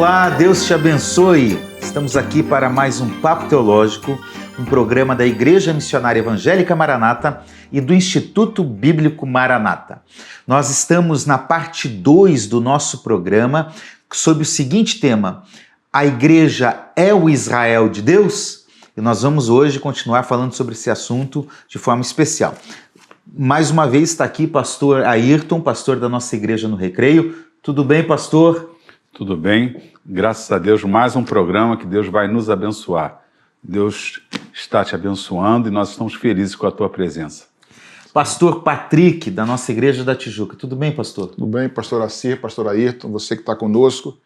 Olá, Deus te abençoe. Estamos aqui para mais um Papo Teológico, um programa da Igreja Missionária Evangélica Maranata e do Instituto Bíblico Maranata. Nós estamos na parte 2 do nosso programa sob o seguinte tema: a Igreja é o Israel de Deus? E nós vamos hoje continuar falando sobre esse assunto de forma especial. Mais uma vez está aqui pastor Ayrton, pastor da nossa igreja no Recreio. Tudo bem, pastor? Tudo bem, graças a Deus, mais um programa que Deus vai nos abençoar. Deus está te abençoando e nós estamos felizes com a tua presença. Pastor Patrick, da nossa igreja da Tijuca. Tudo bem, pastor? Tudo bem, pastor Assir, pastor Ayrton, você que está conosco.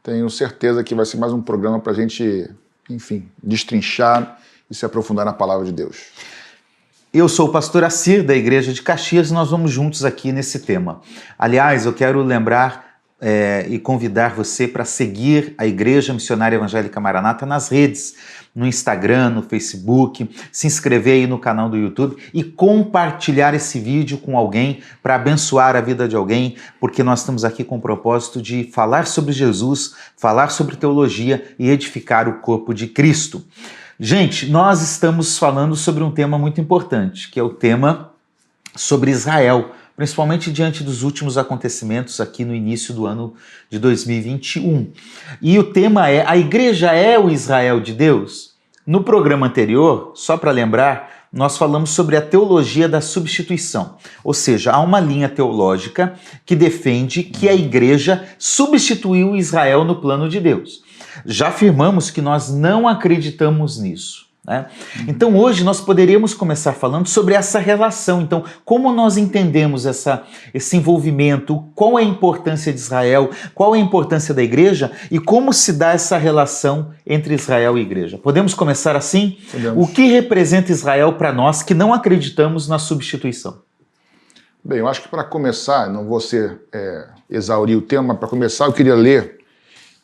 Tenho certeza que vai ser mais um programa para a gente, enfim, destrinchar e se aprofundar na palavra de Deus. Eu sou o pastor Assir, da igreja de Caxias, e nós vamos juntos aqui nesse tema. Aliás, eu quero lembrar e convidar você para seguir a Igreja Missionária Evangélica Maranata nas redes, no Instagram, no Facebook, se inscrever aí no canal do YouTube e compartilhar esse vídeo com alguém para abençoar a vida de alguém, porque nós estamos aqui com o propósito de falar sobre Jesus, falar sobre teologia e edificar o corpo de Cristo. Gente, nós estamos falando sobre um tema muito importante, que é o tema sobre Israel, principalmente diante dos últimos acontecimentos aqui no início do ano de 2021. E o tema é: a igreja é o Israel de Deus? No programa anterior, só para lembrar, nós falamos sobre a teologia da substituição. Ou seja, há uma linha teológica que defende que a igreja substituiu Israel no plano de Deus. Já afirmamos que nós não acreditamos nisso, né? Então hoje nós poderíamos começar falando sobre essa relação. Então, como nós entendemos esse envolvimento, qual é a importância de Israel, qual é a importância da igreja e como se dá essa relação entre Israel e igreja. Podemos começar assim? Podemos. O que representa Israel para nós que não acreditamos na substituição? Bem, eu acho que para começar, não vou exaurir o tema, mas para começar eu queria ler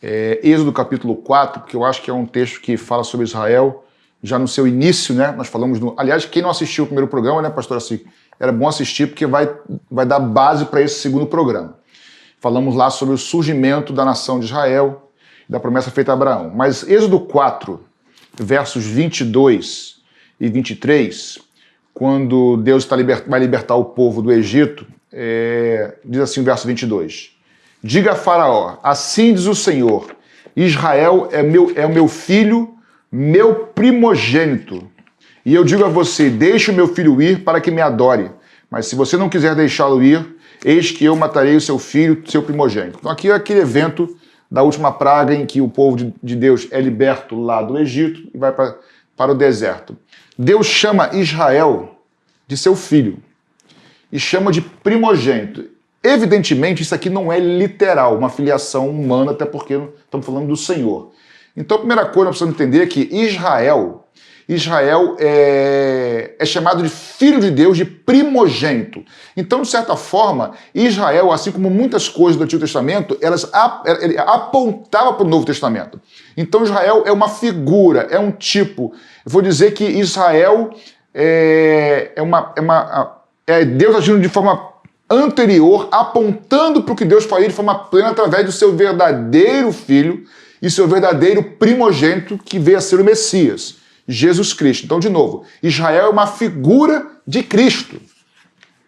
Êxodo capítulo 4, porque eu acho que é um texto que fala sobre Israel já no seu início, né? Nós falamos aliás, quem não assistiu o primeiro programa, né, pastor Assi? Era bom assistir porque vai dar base para esse segundo programa. Falamos lá sobre o surgimento da nação de Israel, da promessa feita a Abraão. Mas Êxodo 4, versos 22 e 23, quando Deus vai libertar o povo do Egito, diz assim o verso 22. Diga a Faraó: assim diz o Senhor, Israel é o meu filho, meu primogênito. E eu digo a você: deixe o meu filho ir para que me adore. Mas se você não quiser deixá-lo ir, eis que eu matarei o seu filho, seu primogênito. Então aqui é aquele evento da última praga em que o povo de Deus é liberto lá do Egito e vai para o deserto. Deus chama Israel de seu filho e chama de primogênito. Evidentemente, isso aqui não é literal, uma filiação humana, até porque estamos falando do Senhor. Então, a primeira coisa que nós precisamos entender é que Israel é chamado de filho de Deus, de primogênito. Então, de certa forma, Israel, assim como muitas coisas do Antigo Testamento, ele apontava para o Novo Testamento. Então, Israel é uma figura, é um tipo. Eu vou dizer que Israel é Deus agindo de forma anterior, apontando para o que Deus faria de forma plena através do seu verdadeiro filho e seu verdadeiro primogênito, que veio a ser o Messias, Jesus Cristo. Então, de novo, Israel é uma figura de Cristo.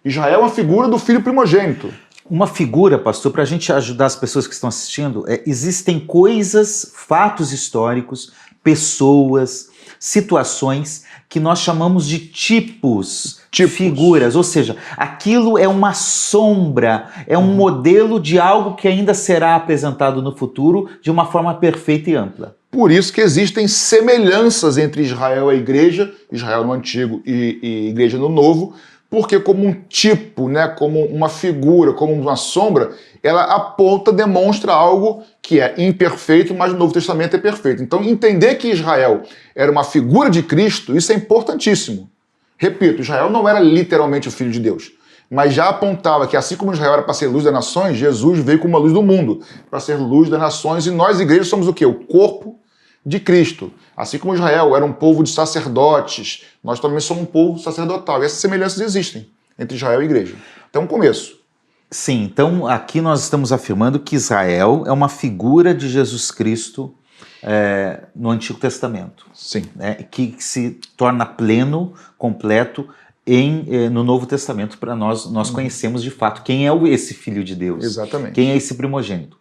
Israel é uma figura do filho primogênito. Uma figura, pastor, para a gente ajudar as pessoas que estão assistindo, existem coisas, fatos históricos, pessoas, situações que nós chamamos de tipos. Figuras, ou seja, aquilo é uma sombra, é um modelo de algo que ainda será apresentado no futuro de uma forma perfeita e ampla. Por isso que existem semelhanças entre Israel e a igreja, Israel no Antigo e igreja no Novo, porque como um tipo, né, como uma figura, como uma sombra, ela aponta, demonstra algo que é imperfeito, mas no Novo Testamento é perfeito. Então, entender que Israel era uma figura de Cristo, isso é importantíssimo. Repito, Israel não era literalmente o filho de Deus, mas já apontava que assim como Israel era para ser luz das nações, Jesus veio como a luz do mundo, para ser luz das nações, e nós, igrejas, somos o quê? O corpo de Cristo. Assim como Israel era um povo de sacerdotes, nós também somos um povo sacerdotal. E essas semelhanças existem entre Israel e a igreja. Então, um começo. Sim, então aqui nós estamos afirmando que Israel é uma figura de Jesus Cristo no Antigo Testamento, Sim. né, que se torna pleno, completo no Novo Testamento. Para nós conhecemos de fato quem é esse Filho de Deus. Exatamente. Quem é esse primogênito.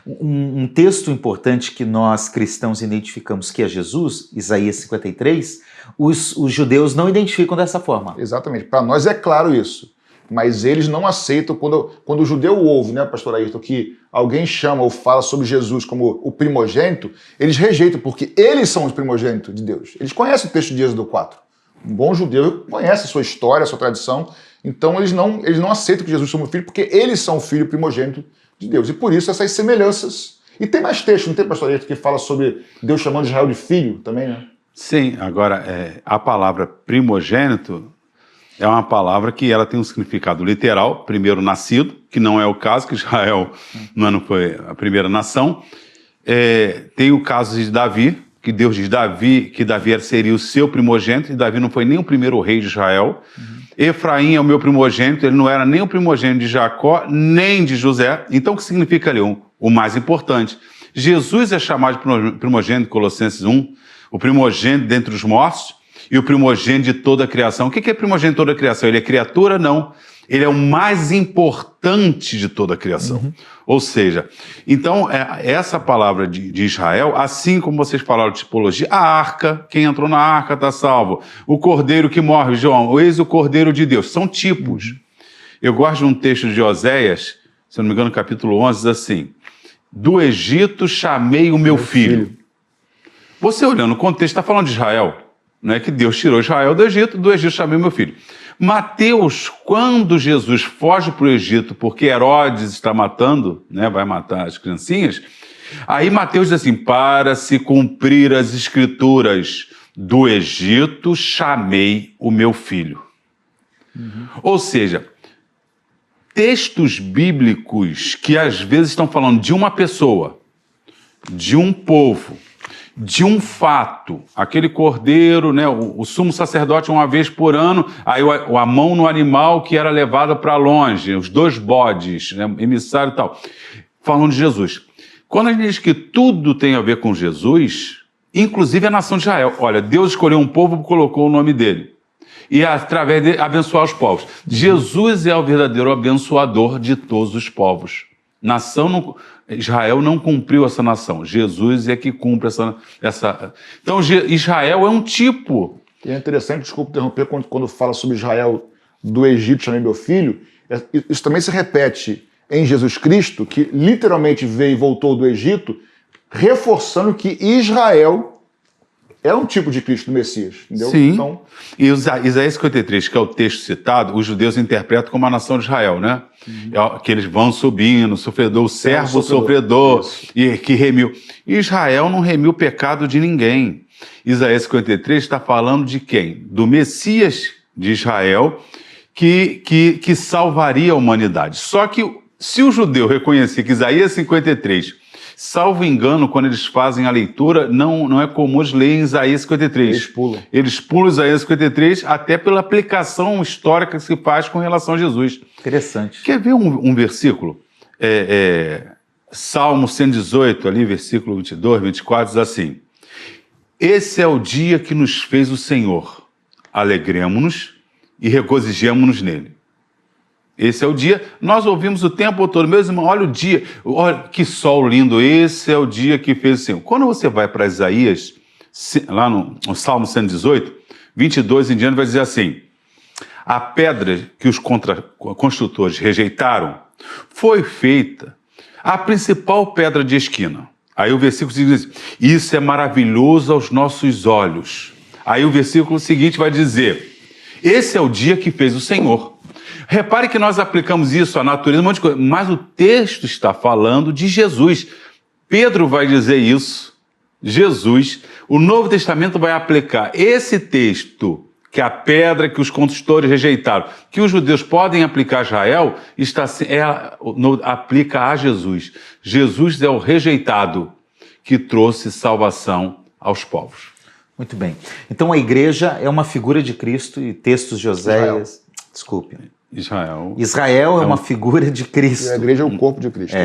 Um texto importante que nós cristãos identificamos que é Jesus, Isaías 53, os judeus não identificam dessa forma. Exatamente. Para nós é claro isso. Mas eles não aceitam, quando o judeu ouve, né, pastor Ayrton, que alguém chama ou fala sobre Jesus como o primogênito, eles rejeitam, porque eles são os primogênitos de Deus. Eles conhecem o texto de Êxodo 4. Um bom judeu conhece a sua história, a sua tradição, então eles não aceitam que Jesus seja o filho, porque eles são o filho primogênito de Deus. E por isso essas semelhanças. E tem mais texto, não tem, pastor Ayrton, que fala sobre Deus chamando Israel de filho também, né? Sim, agora, a palavra primogênito é uma palavra que ela tem um significado literal, primeiro nascido, que não é o caso, que Israel não foi a primeira nação. Tem o caso de Davi, que Deus diz que Davi seria o seu primogênito, e Davi não foi nem o primeiro rei de Israel. Efraim é o meu primogênito, ele não era nem o primogênito de Jacó, nem de José. Então o que significa ali? O mais importante. Jesus é chamado de primogênito, Colossenses 1, o primogênito dentre os mortos, e o primogênito de toda a criação. O que é primogênito de toda a criação? Ele é criatura? Não. Ele é o mais importante de toda a criação. Ou seja, então, essa palavra de Israel, assim como vocês falaram de tipologia, a arca, quem entrou na arca está salvo. O cordeiro que morre, João, eis o cordeiro de Deus. São tipos. Eu gosto de um texto de Oséias, se não me engano, capítulo 11, diz assim: do Egito chamei o meu filho. Você olhando o contexto, está falando de Israel. Não é que Deus tirou Israel do Egito chamei meu filho. Mateus, quando Jesus foge para o Egito, porque Herodes está matando, né, vai matar as criancinhas, aí Mateus diz assim: para se cumprir as escrituras, do Egito chamei o meu filho. Ou seja, textos bíblicos que às vezes estão falando de uma pessoa, de um povo, de um fato, aquele cordeiro, né, o sumo sacerdote uma vez por ano, aí a mão no animal que era levada para longe, os 2 bodes, né, emissário e tal, falando de Jesus. Quando a gente diz que tudo tem a ver com Jesus, inclusive a nação de Israel, olha, Deus escolheu um povo e colocou o nome dele, e através dele abençoar os povos. Jesus é o verdadeiro abençoador de todos os povos. Israel não cumpriu essa nação. Jesus é que cumpre essa. Então, Israel é um tipo. E é interessante, desculpa interromper, quando fala sobre Israel do Egito, chamei meu filho, isso também se repete em Jesus Cristo, que literalmente veio e voltou do Egito, reforçando que Israel é um tipo de Cristo, do Messias, entendeu? Sim. Então, E Isaías 53, que é o texto citado, os judeus interpretam como a nação de Israel, né? Que eles vão subindo, o servo sofredor, e que remiu. Israel não remiu o pecado de ninguém. Isaías 53 está falando de quem? Do Messias de Israel, que salvaria a humanidade. Só que se o judeu reconhecer que Isaías 53... salvo engano, quando eles fazem a leitura, não é comum eles lerem Isaías 53. Eles pulam Isaías 53 até pela aplicação histórica que se faz com relação a Jesus. Interessante. Quer ver um versículo? Salmo 118, ali, versículo 22, 24, diz assim: esse é o dia que nos fez o Senhor. Alegremo-nos e regozijemo-nos nele. Esse é o dia, nós ouvimos o tempo todo, meus irmãos, olha o dia, olha que sol lindo, esse é o dia que fez o Senhor. Quando você vai para Isaías, lá no Salmo 118, 22 em diante, vai dizer assim: a pedra que os construtores rejeitaram foi feita a principal pedra de esquina. Aí o versículo seguinte diz: isso é maravilhoso aos nossos olhos. Aí o versículo seguinte vai dizer: esse é o dia que fez o Senhor. Repare que nós aplicamos isso à natureza, um monte de coisa, mas o texto está falando de Jesus. Pedro vai dizer isso, Jesus. O Novo Testamento vai aplicar esse texto, que é a pedra que os construtores rejeitaram, que os judeus podem aplicar a Israel, aplica a Jesus. Jesus é o rejeitado que trouxe salvação aos povos. Muito bem. Então a igreja é uma figura de Cristo, e textos de Oséias... Desculpe. Israel é uma figura de Cristo. E a igreja é o corpo de Cristo.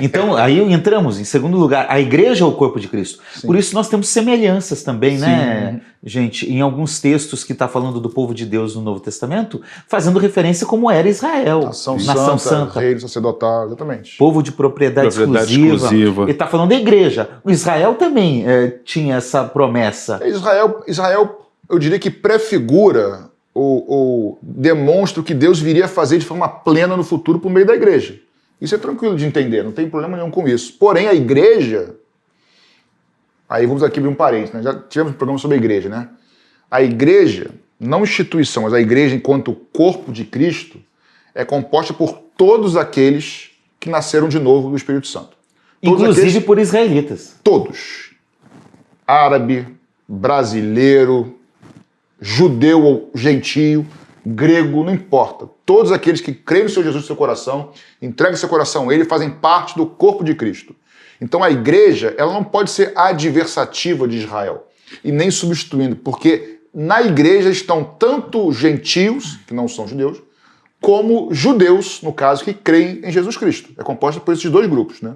Então, aí entramos, em segundo lugar, a igreja é o corpo de Cristo. Sim. Por isso nós temos semelhanças também, né, gente? Em alguns textos que está falando do povo de Deus no Novo Testamento, fazendo referência como era Israel. Nação Santa, reino sacerdotal, exatamente. Povo de propriedade exclusiva. Ele está falando da igreja. O Israel também tinha essa promessa. Israel, eu diria que prefigura ou demonstra o que Deus viria a fazer de forma plena no futuro por meio da igreja. Isso é tranquilo de entender, não tem problema nenhum com isso. Porém, a igreja... Aí vamos aqui abrir um parênteses, né? Já tivemos um programa sobre a igreja, né? A igreja, não instituição, mas a igreja enquanto corpo de Cristo, é composta por todos aqueles que nasceram de novo do Espírito Santo. Todos inclusive por israelitas. Todos. Árabe, brasileiro, judeu ou gentio, grego, não importa. Todos aqueles que creem no Senhor Jesus no seu coração, entregam seu coração a Ele, fazem parte do corpo de Cristo. Então a igreja, ela não pode ser adversativa de Israel e nem substituindo, porque na igreja estão tanto gentios, que não são judeus, como judeus, no caso, que creem em Jesus Cristo. É composta por esses dois grupos, né?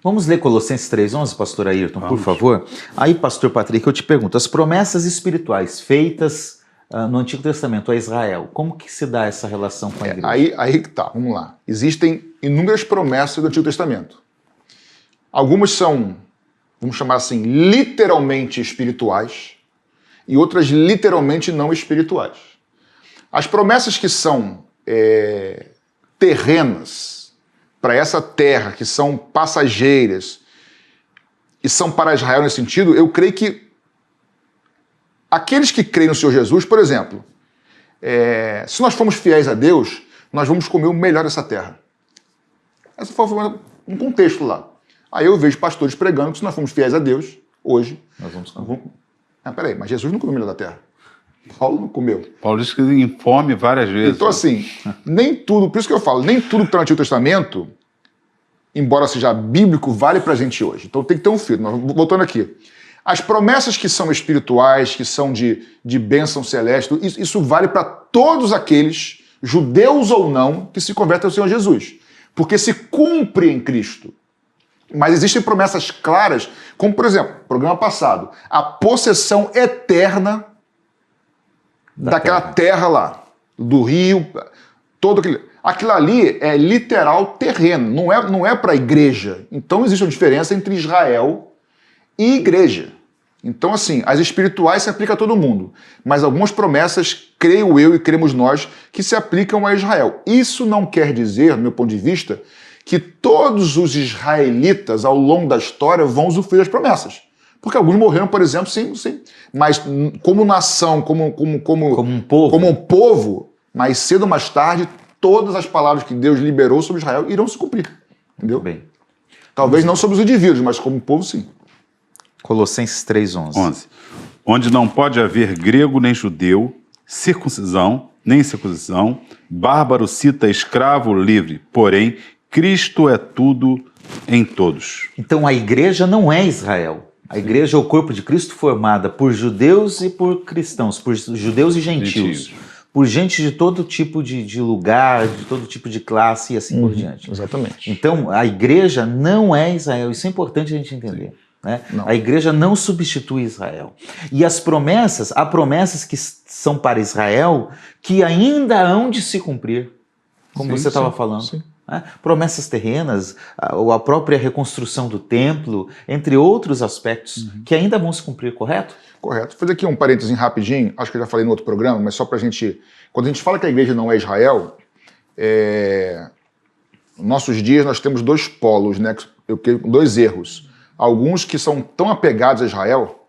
Vamos ler Colossenses 3:11, pastor Ayrton, por favor? Aí, pastor Patrick, eu te pergunto, as promessas espirituais feitas no Antigo Testamento a Israel, como que se dá essa relação com a igreja? Aí que tá, vamos lá. Existem inúmeras promessas do Antigo Testamento. Algumas são, vamos chamar assim, literalmente espirituais e outras literalmente não espirituais. As promessas que são terrenas, para essa terra, que são passageiras e são para Israel nesse sentido, eu creio que aqueles que creem no Senhor Jesus, por exemplo, se nós formos fiéis a Deus, nós vamos comer o melhor dessa terra. Essa foi um contexto lá. Aí eu vejo pastores pregando que se nós formos fiéis a Deus, hoje... Nós vamos comer. Peraí, mas Jesus não comeu o melhor da terra. Paulo não comeu. Paulo disse que em fome várias vezes. Então, assim, nem tudo, por isso que eu falo, nem tudo que está no Antigo Testamento, embora seja bíblico, vale pra gente hoje. Então tem que ter um filtro. Mas, voltando aqui. As promessas que são espirituais, que são de bênção celeste, isso vale para todos aqueles, judeus ou não, que se convertem ao Senhor Jesus. Porque se cumpre em Cristo. Mas existem promessas claras, como, por exemplo, programa passado, a possessão eterna daquela terra lá, do rio, todo aquele... Aquilo ali é literal terreno, não é para a igreja. Então existe uma diferença entre Israel e igreja. Então, assim, as espirituais se aplicam a todo mundo, mas algumas promessas, creio eu e cremos nós, que se aplicam a Israel. Isso não quer dizer, do meu ponto de vista, que todos os israelitas, ao longo da história, vão usufruir das promessas. Porque alguns morreram, por exemplo, sim. Mas como nação, como um povo, mais cedo ou mais tarde, todas as palavras que Deus liberou sobre Israel irão se cumprir. Entendeu? Bem. Talvez não sobre os indivíduos, mas como povo, sim. Colossenses 3:11. Onde não pode haver grego nem judeu, circuncisão nem incircuncisão, bárbaro, cita, escravo, livre. Porém, Cristo é tudo em todos. Então a igreja não é Israel. A igreja é o corpo de Cristo formada por judeus e por cristãos, por judeus e gentios. Por gente de todo tipo de lugar, de todo tipo de classe e assim por diante. Exatamente. Então a igreja não é Israel. Isso é importante a gente entender. Né? A igreja não substitui Israel. E as promessas, há promessas que são para Israel que ainda hão de se cumprir, como você estava falando. Sim. Né? Promessas terrenas, a própria reconstrução do templo, entre outros aspectos que ainda vão se cumprir, correto? Correto. Vou fazer aqui um parêntese rapidinho, acho que eu já falei no outro programa, mas só para a gente... Quando a gente fala que a igreja não é Israel, nos nossos dias nós temos dois polos, né? Dois erros. Alguns que são tão apegados a Israel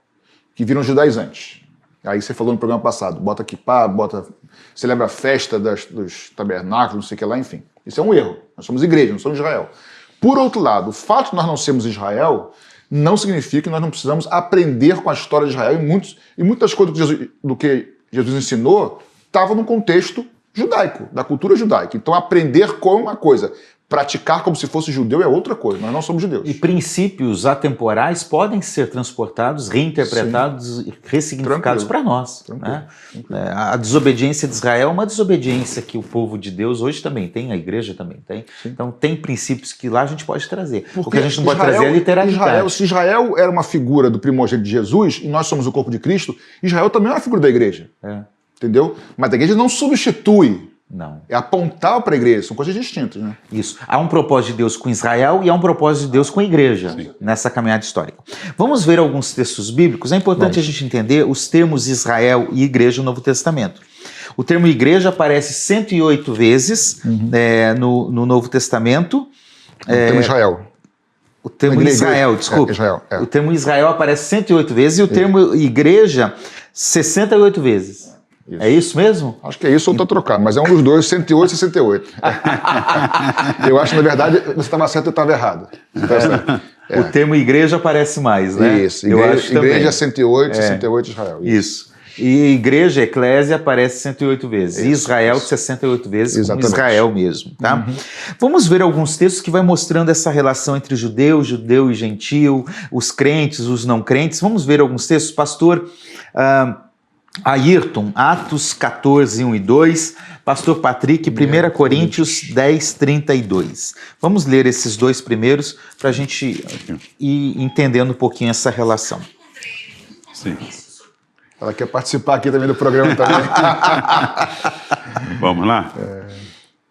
que viram judaizantes. Aí você falou no programa passado, bota kippá, celebra a festa dos tabernáculos, não sei o que lá, enfim. Isso é um erro. Nós somos igreja, não somos Israel. Por outro lado, o fato de nós não sermos Israel não significa que nós não precisamos aprender com a história de Israel e muitas coisas do que Jesus ensinou estavam num contexto judaico, da cultura judaica. Então aprender como uma coisa, praticar como se fosse judeu é outra coisa, nós não somos judeus. E princípios atemporais podem ser transportados, reinterpretados, ressignificados para nós. Né? A desobediência de Israel é uma desobediência que o povo de Deus hoje também tem, a igreja também tem. Sim. Então tem princípios que lá a gente pode trazer. Porque o que a gente não pode trazer é a literalidade. Se Israel era uma figura do primogênito de Jesus, e nós somos o corpo de Cristo, Israel também é uma figura da igreja. Entendeu? Mas a igreja não substitui. Não. É apontar para a igreja, são coisas distintas, né? Isso. Há um propósito de Deus com Israel e há um propósito de Deus com a igreja. Sim. Nessa caminhada histórica. Vamos ver alguns textos bíblicos. É importante a gente entender os termos Israel e igreja no Novo Testamento. O termo igreja aparece 108 vezes no Novo Testamento. O termo Israel. O termo Israel, desculpa. Israel, O termo Israel aparece 108 vezes e o termo igreja 68 vezes. Isso. É isso mesmo? Acho que é isso ou estou trocando, mas é um dos dois, 108 e 68. Eu acho que, na verdade, você estava certo e eu estava errado. O termo igreja aparece mais, né? Isso, igreja 108, 68 Israel. Isso. E igreja, eclésia, aparece 108 vezes. Isso, Israel, 68 vezes, como Israel mesmo. Tá? Vamos ver alguns textos que vai mostrando essa relação entre judeu e gentil, os crentes, os não crentes. Vamos ver alguns textos. Pastor Ayrton, Atos 14, 1 e 2, Pastor Patrick, 1 Coríntios 10, 32. Vamos ler esses dois primeiros para a gente ir entendendo um pouquinho essa relação. Sim. Ela quer participar aqui também do programa também. Vamos lá?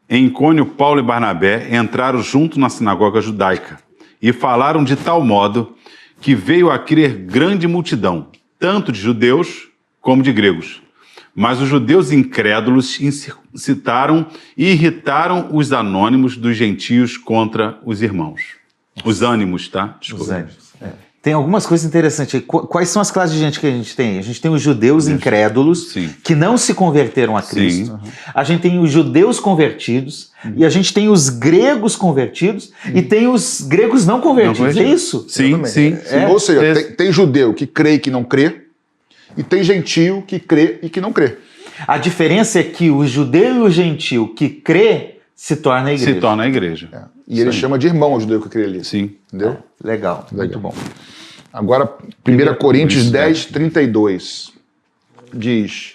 Em Icônio, Paulo e Barnabé entraram junto na sinagoga judaica e falaram de tal modo que veio a crer grande multidão, tanto de judeus como de gregos. Mas os judeus incrédulos incitaram e irritaram os anônimos dos gentios contra os irmãos. Os ânimos, tá? Desculpa. Os ânimos. Tem algumas coisas interessantes. Quais são as classes de gente que a gente tem? A gente tem os judeus incrédulos, que não se converteram a Cristo. A gente tem os judeus convertidos, e a gente tem os gregos convertidos, e tem os gregos não convertidos. É isso? Sim. Ou seja, tem judeu que crê e que não crê, e tem gentio que crê e que não crê. A diferença é que o judeu e o gentio que crê se torna a igreja. Se torna a igreja. E ele chama de irmão o judeu que crê ali. Sim. Entendeu? Legal, muito bom. Agora, 1 Coríntios 10, 32 diz: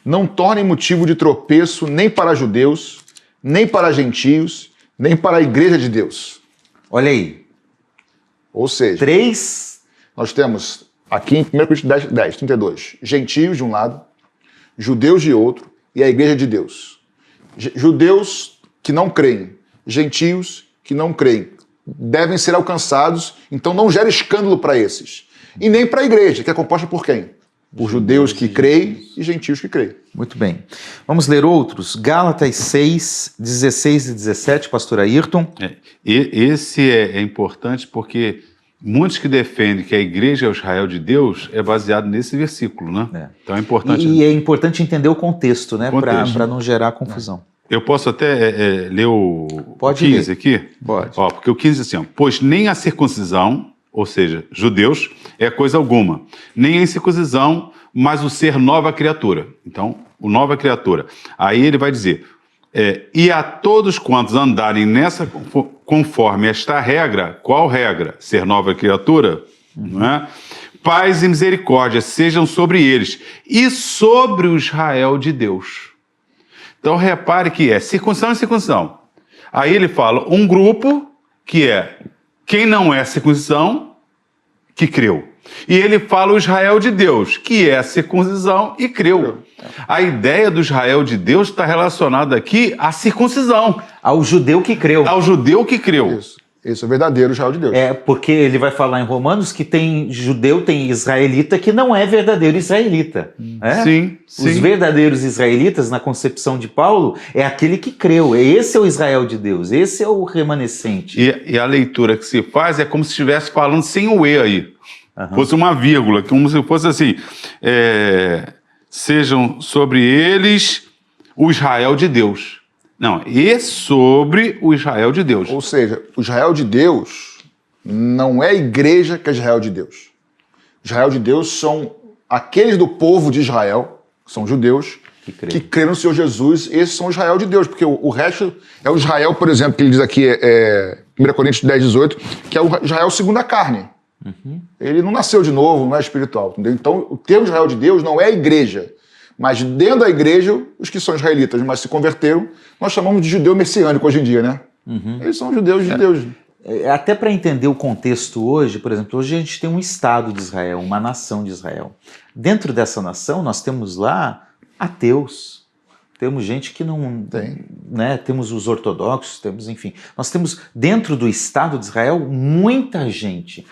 não tornem motivo de tropeço nem para judeus, nem para gentios, nem para a igreja de Deus. Olha aí. Ou seja, nós temos aqui em 1 Coríntios 10, 32, gentios de um lado, judeus de outro, e a igreja de Deus. Judeus que não creem, gentios que não creem, devem ser alcançados, então não gera escândalo para esses. E nem para a igreja, que é composta por quem? Por judeus que creem e gentios que creem. Muito bem. Vamos ler outros. Gálatas 6, 16 e 17, pastor Ayrton. Esse é importante porque muitos que defendem que a igreja é o Israel de Deus é baseado nesse versículo, né? Então é importante. E é importante entender o contexto, né? Para não gerar confusão. Eu posso até ler o 15 aqui? Pode. Porque o 15 é assim, pois nem a circuncisão, ou seja, judeus, é coisa alguma, nem a incircuncisão, mas o ser nova criatura. Então, o nova criatura. Aí ele vai dizer, e a todos quantos andarem nessa, conforme esta regra, qual regra? Ser nova criatura, não é? Paz e misericórdia sejam sobre eles e sobre o Israel de Deus. Então, repare que é circuncisão e circuncisão. Aí ele fala um grupo que é quem não é circuncisão, que creu. E ele fala o Israel de Deus, que é circuncisão e creu. A ideia do Israel de Deus está relacionada aqui à circuncisão. Ao judeu que creu. Ao judeu que creu. Isso é o verdadeiro Israel de Deus. Porque ele vai falar em Romanos que tem judeu, tem israelita que não é verdadeiro israelita. Sim. Os verdadeiros israelitas, na concepção de Paulo, é aquele que creu. Esse é o Israel de Deus, esse é o remanescente. E a leitura que se faz é como se estivesse falando sem o E aí. Fosse uma vírgula, como se fosse assim, sejam sobre eles o Israel de Deus. Não, e sobre o Israel de Deus. Ou seja, o Israel de Deus não é a igreja que é Israel de Deus. Israel de Deus são aqueles do povo de Israel, que são judeus, que crê no Senhor Jesus, esses são o Israel de Deus, porque o resto é o Israel, por exemplo, que ele diz aqui, 1 Coríntios 10, 18, que é o Israel segundo a carne. Ele não nasceu de novo, não é espiritual. Entendeu? Então, o termo Israel de Deus não é a igreja, mas dentro da igreja, os que são israelitas, mas se converteram, nós chamamos de judeu messiânico hoje em dia, né? Eles são judeus de Deus. Até para entender o contexto hoje, por exemplo, hoje a gente tem um Estado de Israel, uma nação de Israel. Dentro dessa nação, nós temos lá ateus, temos gente que não... Tem. Né, temos os ortodoxos, temos, enfim. Nós temos, dentro do Estado de Israel, muita gente.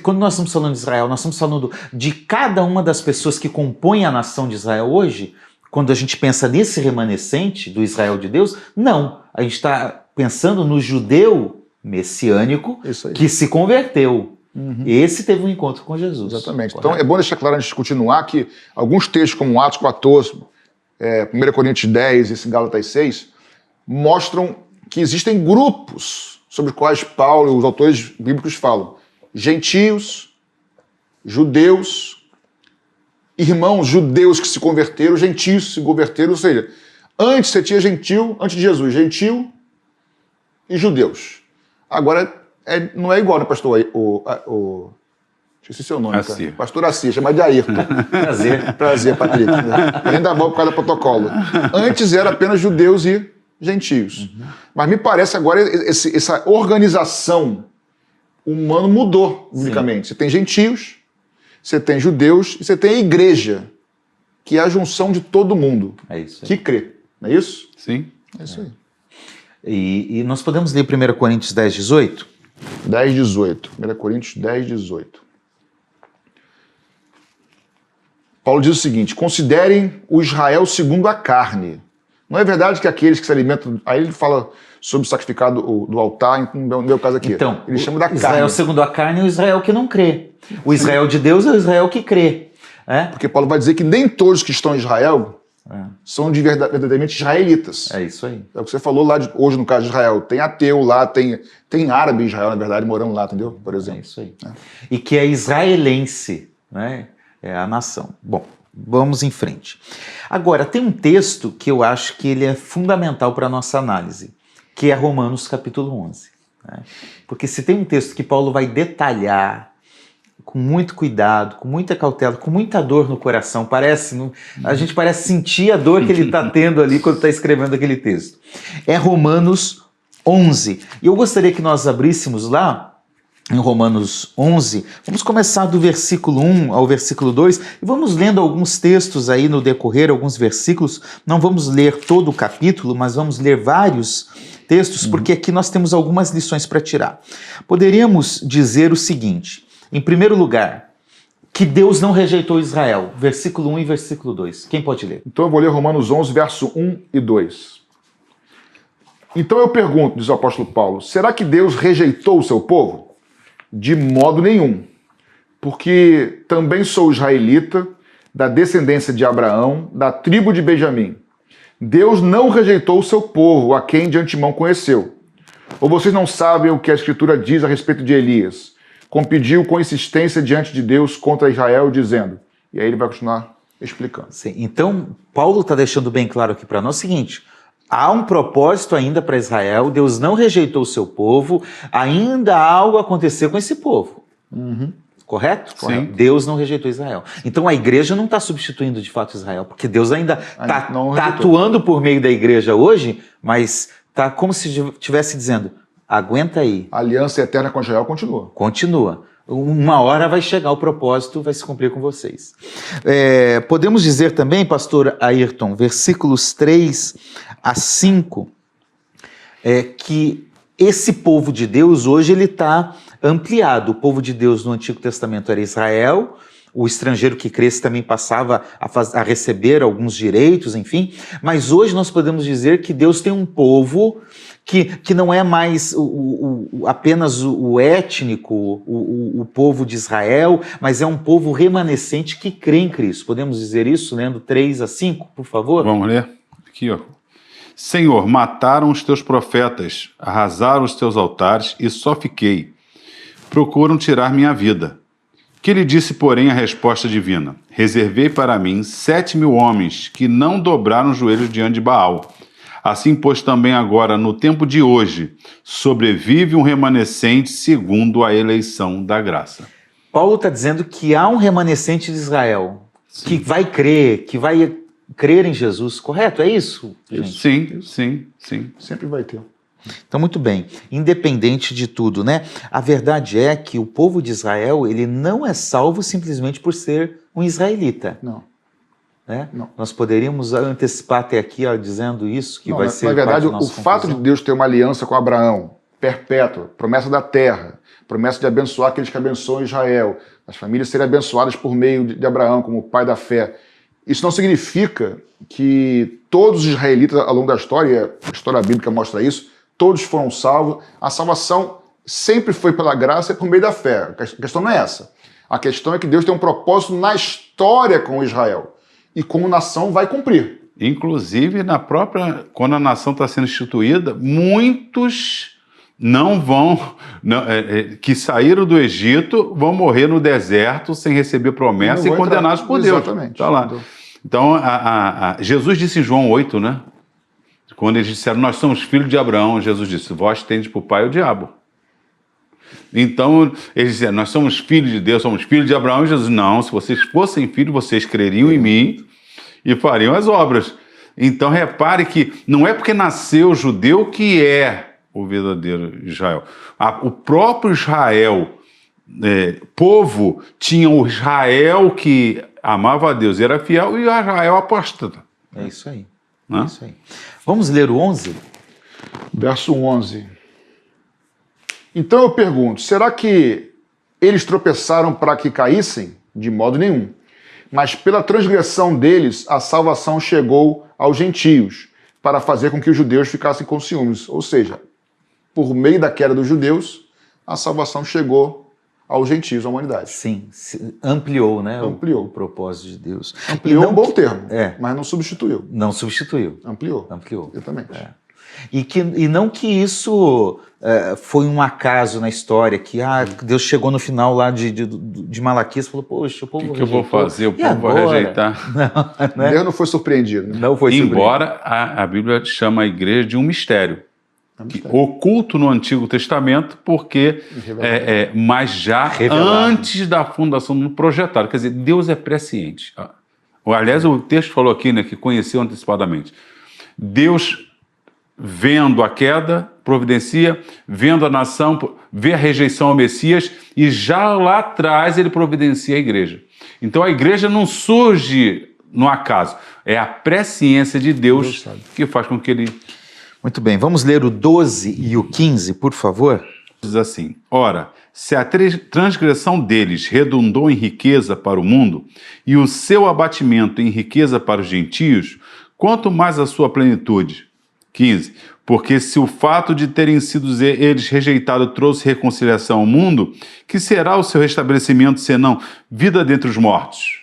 Quando nós estamos falando de Israel, nós estamos falando de cada uma das pessoas que compõem a nação de Israel hoje. Quando a gente pensa nesse remanescente do Israel de Deus, não. A gente está pensando no judeu messiânico que se converteu. Esse teve um encontro com Jesus. Exatamente. Correto? Então é bom deixar claro antes de continuar que alguns textos como Atos 14, 1 Coríntios 10 e esse Gálatas 6 mostram que existem grupos sobre os quais Paulo e os autores bíblicos falam. Gentios, judeus, irmãos judeus que se converteram, gentios que se converteram, ou seja, antes você tinha gentil, antes de Jesus, gentil e judeus. Agora não é igual, né, pastor? Esqueci seu nome, cara. Pastor Assis, chama de Ayrton. Prazer, Patrick. Ainda bom por causa do protocolo. Antes era apenas judeus e gentios. Mas me parece agora essa organização humana mudou, biblicamente. Você tem gentios, você tem judeus e você tem a igreja, que é a junção de todo mundo que crê. Não é isso? Sim. É isso aí. E nós podemos ler 1 Coríntios 10, 18? 10, 18. 1 Coríntios 10, 18. Paulo diz o seguinte: considerem o Israel segundo a carne. Não é verdade que aqueles que se alimentam... Aí ele fala sobre o sacrificado do altar, no meu caso aqui. Então, ele chama da Israel carne. segundo a carne é o Israel que não crê. O Israel de Deus é o Israel que crê. Porque Paulo vai dizer que nem todos que estão em Israel são verdadeiramente israelitas. É isso aí. É o que você falou lá hoje no caso de Israel. Tem ateu lá, tem árabe em Israel, na verdade, morando lá, entendeu? Por exemplo. É isso aí. E que é israelense, né? É a nação. Bom, vamos em frente. Agora, tem um texto que eu acho que ele é fundamental para a nossa análise, que é Romanos capítulo 11. Né? Porque se tem um texto que Paulo vai detalhar com muito cuidado, com muita cautela, com muita dor no coração, a gente parece sentir a dor que ele está tendo ali quando está escrevendo aquele texto. É Romanos 11. E eu gostaria que nós abríssemos lá, em Romanos 11, vamos começar do versículo 1 ao versículo 2, e vamos lendo alguns textos aí no decorrer, alguns versículos. Não vamos ler todo o capítulo, mas vamos ler vários textos, porque aqui nós temos algumas lições para tirar. Poderíamos dizer o seguinte: em primeiro lugar, que Deus não rejeitou Israel, versículo 1 e versículo 2. Quem pode ler? Então eu vou ler Romanos 11, verso 1 e 2. Então eu pergunto, diz o apóstolo Paulo, será que Deus rejeitou o seu povo? De modo nenhum, porque também sou israelita, da descendência de Abraão, da tribo de Benjamim. Deus não rejeitou o seu povo, a quem de antemão conheceu. Ou vocês não sabem o que a Escritura diz a respeito de Elias? Compediu com insistência diante de Deus contra Israel, dizendo... E aí ele vai continuar explicando. Sim, então, Paulo está deixando bem claro aqui para nós o seguinte: há um propósito ainda para Israel, Deus não rejeitou o seu povo, ainda há algo a acontecer com esse povo. Correto? Sim. Deus não rejeitou Israel. Então a igreja não está substituindo de fato Israel, porque Deus ainda está atuando por meio da igreja hoje, mas está como se estivesse dizendo, aguenta aí. A aliança eterna com Israel continua. Continua. Uma hora vai chegar o propósito, vai se cumprir com vocês. Podemos dizer também, pastor Ayrton, versículos 3 a 5, que esse povo de Deus hoje ele está ampliado. O povo de Deus no Antigo Testamento era Israel, o estrangeiro que cresce também passava a receber alguns direitos, enfim, mas hoje nós podemos dizer que Deus tem um povo que não é mais apenas o étnico, o povo de Israel, mas é um povo remanescente que crê em Cristo. Podemos dizer isso lendo 3 a 5, por favor? Vamos ler? Aqui, ó. Senhor, mataram os teus profetas, arrasaram os teus altares e só fiquei. Procuram tirar minha vida. Que lhe disse, porém, a resposta divina: reservei para mim 7.000 homens que não dobraram os joelhos diante de Baal. Assim, pois, também agora, no tempo de hoje, sobrevive um remanescente segundo a eleição da graça. Paulo está dizendo que há um remanescente de Israel que vai crer em Jesus, correto? É isso, gente? Sim. Sempre vai ter. Então, muito bem, independente de tudo, né? A verdade é que o povo de Israel, ele não é salvo simplesmente por ser um israelita. Não. Né? Não. Nós poderíamos antecipar até aqui, ó, dizendo isso, que Não, vai ser... na verdade, parte da o nossa fato de conclusão. Deus ter uma aliança com Abraão, perpétua, promessa da terra, promessa de abençoar aqueles que abençoam Israel, as famílias serem abençoadas por meio de Abraão, como pai da fé, isso não significa que todos os israelitas, ao longo da história, a história bíblica mostra isso, todos foram salvos. A salvação sempre foi pela graça e por meio da fé. A questão não é essa. A questão é que Deus tem um propósito na história com Israel. E como nação vai cumprir. Inclusive, quando a nação está sendo instituída, muitos não vão, que saíram do Egito, vão morrer no deserto sem receber promessa e condenados por Deus. Exatamente. Tá lá. Então, Jesus disse em João 8, né? Quando eles disseram, nós somos filhos de Abraão, Jesus disse, vós tendes por pai o diabo. Então, eles disseram, nós somos filhos de Deus, somos filhos de Abraão. E Jesus, não, se vocês fossem filhos, vocês creriam em mim e fariam as obras. Então, repare que não é porque nasceu judeu que é o verdadeiro Israel. O próprio Israel, povo, tinha o Israel que amava a Deus e era fiel, e o Israel apóstata. É isso aí. Né? É isso aí. Vamos ler o 11? Verso 11. Então eu pergunto, será que eles tropeçaram para que caíssem? De modo nenhum. Mas pela transgressão deles, a salvação chegou aos gentios, para fazer com que os judeus ficassem com ciúmes. Ou seja, por meio da queda dos judeus, a salvação chegou aos gentios, à humanidade. Sim, ampliou, né? Ampliou. O propósito de Deus. Ampliou E não um bom termo, É. mas não substituiu. Não substituiu. Ampliou. Ampliou. Exatamente. E não que isso foi um acaso na história, que Deus chegou no final lá de Malaquias e falou, poxa, o povo O que eu vou fazer? O E povo vai agora? rejeitar. Não, né? Deus não foi surpreendido. Né? Não foi surpreendido. Embora a Bíblia chama a igreja de um mistério. Oculto no Antigo Testamento, porque mas já Revelado. antes da fundação do projetado. Quer dizer, Deus é presciente. Aliás, o texto falou aqui, né, que conheceu antecipadamente. Deus, vendo a queda, providencia, vendo a nação, vê a rejeição ao Messias, e já lá atrás ele providencia a igreja. Então a igreja não surge no acaso, é a presciência de Deus que faz com que ele... Muito bem, vamos ler o 12 e o 15, por favor? Diz assim, ora, se a transgressão deles redundou em riqueza para o mundo, e o seu abatimento em riqueza para os gentios, quanto mais a sua plenitude. 15. Porque se o fato de terem sido eles rejeitados trouxe reconciliação ao mundo, que será o seu restabelecimento, senão vida dentre os mortos?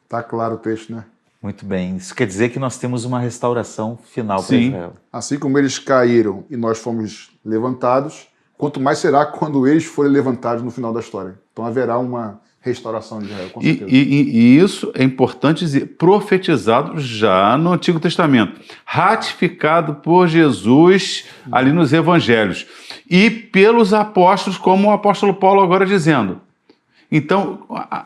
Tá claro o texto, né? Muito bem, isso quer dizer que nós temos uma restauração final para Sim. Israel. Assim como eles caíram e nós fomos levantados, quanto mais será quando eles forem levantados no final da história. Então haverá uma restauração de Israel, com certeza. E isso é importante dizer, profetizado já no Antigo Testamento, ratificado por Jesus ali nos Evangelhos e pelos apóstolos, como o apóstolo Paulo agora dizendo. Então,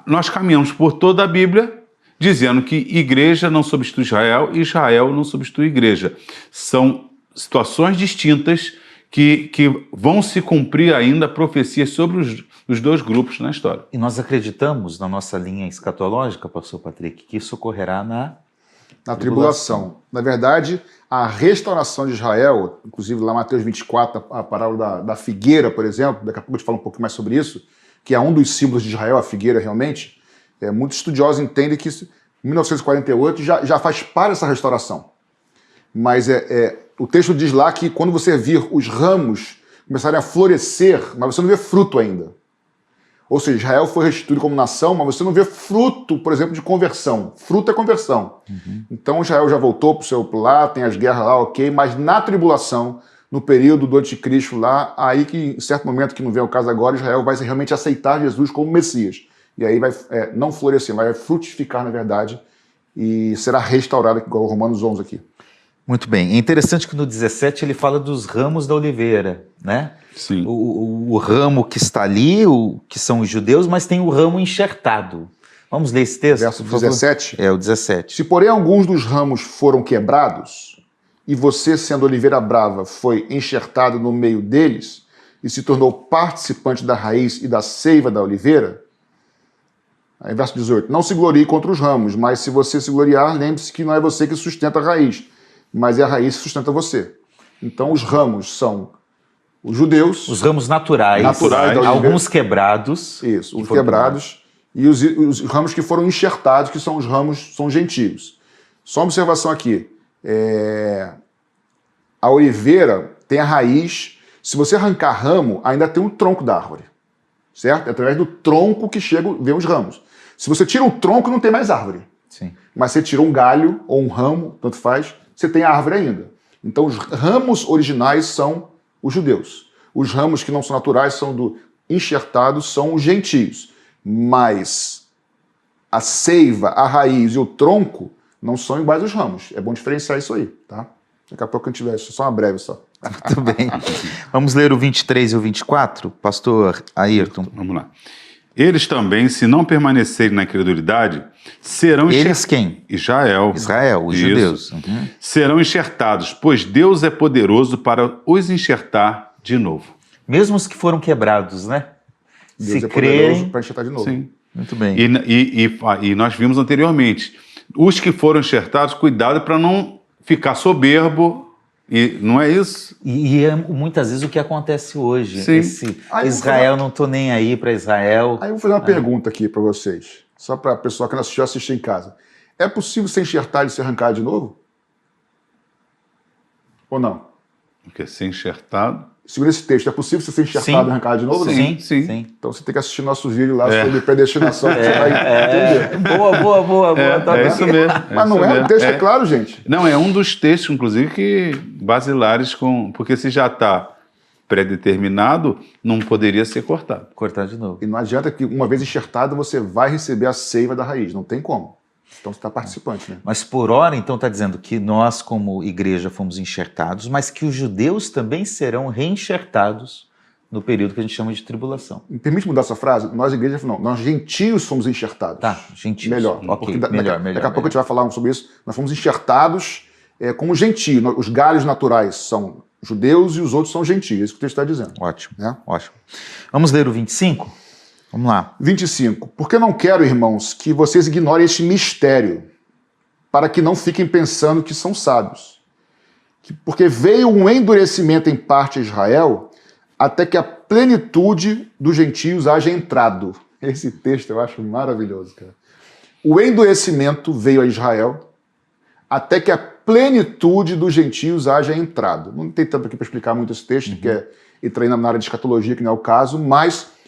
nós caminhamos por toda a Bíblia dizendo que igreja não substitui Israel e Israel não substitui igreja. São situações distintas que vão se cumprir ainda profecias sobre os dois grupos na história. E nós acreditamos, na nossa linha escatológica, pastor Patrick, que isso ocorrerá na tribulação. Na verdade, a restauração de Israel, inclusive lá em Mateus 24, a parábola da figueira, por exemplo, daqui a pouco eu te falo um pouco mais sobre isso, que é um dos símbolos de Israel, a figueira realmente, muitos estudiosos entendem que isso, em 1948 já faz parte dessa restauração. Mas o texto diz lá que quando você vir os ramos começarem a florescer, mas você não vê fruto ainda. Ou seja, Israel foi restituído como nação, mas você não vê fruto, por exemplo, de conversão. Fruto é conversão. Uhum. Então Israel já voltou para o seu lá, tem as guerras lá, ok, mas na tribulação, no período do anticristo lá, aí que em certo momento, que não vem ao caso agora, Israel vai realmente aceitar Jesus como Messias. e aí vai não florescer, vai frutificar, na verdade, e será restaurada, igual Romanos 11 aqui. Muito bem. É interessante que no 17 ele fala dos ramos da oliveira, né? Sim. O ramo que está ali, que são os judeus, mas tem o ramo enxertado. Vamos ler esse texto? Verso 17. É, o 17. Se, porém, alguns dos ramos foram quebrados, e você, sendo oliveira brava, foi enxertado no meio deles, e se tornou participante da raiz e da seiva da oliveira, aí verso 18, não se glorie contra os ramos, mas se você se gloriar, lembre-se que não é você que sustenta a raiz, mas é a raiz que sustenta você. Então os ramos são os judeus. Os ramos naturais da oliveira. Alguns quebrados. Isso, os quebrados. E os ramos que foram enxertados, que são os ramos, são gentios. Só uma observação aqui. A oliveira tem a raiz. Se você arrancar ramo, ainda tem um tronco da árvore. Certo? É através do tronco que vem os ramos. Se você tira o tronco, não tem mais árvore. Sim. Mas você tira um galho ou um ramo, tanto faz, você tem a árvore ainda. Então os ramos originais são os judeus. Os ramos que não são naturais, são enxertados, são os gentios. Mas a seiva, a raiz e o tronco não são iguais aos ramos. É bom diferenciar isso aí, tá? Daqui a pouco a gente tiver só uma breve só. Muito bem. Vamos ler o 23 e o 24, pastor Ayrton. Vamos lá. Eles também, se não permanecerem na incredulidade, serão Eles quem? Israel, os Isso. judeus. Uhum. Serão enxertados, pois Deus é poderoso para os enxertar de novo. Mesmo os que foram quebrados, né? Deus se é poderoso creem. para enxertar de novo. Sim. Muito bem. E nós vimos anteriormente, os que foram enxertados, cuidado para não ficar soberbo, e não é isso? E é muitas vezes o que acontece hoje. Sim. Israel, não tô nem aí para Israel. Aí eu vou fazer uma pergunta aqui para vocês, só para a pessoa que não assistiu assistir em casa. É possível ser enxertado e ser arrancado de novo? Ou não? Porque ser enxertado... Segura esse texto. É possível você ser enxertado e arrancado de novo? Não? Sim. Então você tem que assistir nosso vídeo lá sobre predestinação, que você vai entender. Boa. É isso mesmo. Mas não é? O texto é claro, gente. Não, é um dos textos, inclusive, que basilares porque se já está pré-determinado, não poderia ser cortado. Cortar de novo. E não adianta que, uma vez enxertado, você vai receber a seiva da raiz. Não tem como. Então você está participante, né? Mas por hora, então, está dizendo que nós, como igreja, fomos enxertados, mas que os judeus também serão reenxertados no período que a gente chama de tribulação. Me permite mudar essa frase? Nós, igreja, não. Nós, gentios, fomos enxertados. Tá, gentios. Melhor. Ok, melhor. Daqui a pouco a gente vai falar sobre isso. Nós fomos enxertados como gentios. Os galhos naturais são judeus e os outros são gentios. É isso que o texto está dizendo. Ótimo, né? Ótimo. Vamos ler o 25? Vamos lá. 25. Porque não quero, irmãos, que vocês ignorem este mistério, para que não fiquem pensando que são sábios. Porque veio um endurecimento em parte a Israel, até que a plenitude dos gentios haja entrado. Esse texto eu acho maravilhoso, cara. O endurecimento veio a Israel, até que a plenitude dos gentios haja entrado. Não tem tanto aqui para explicar muito esse texto, que é entrar na área de escatologia, que não é o caso, mas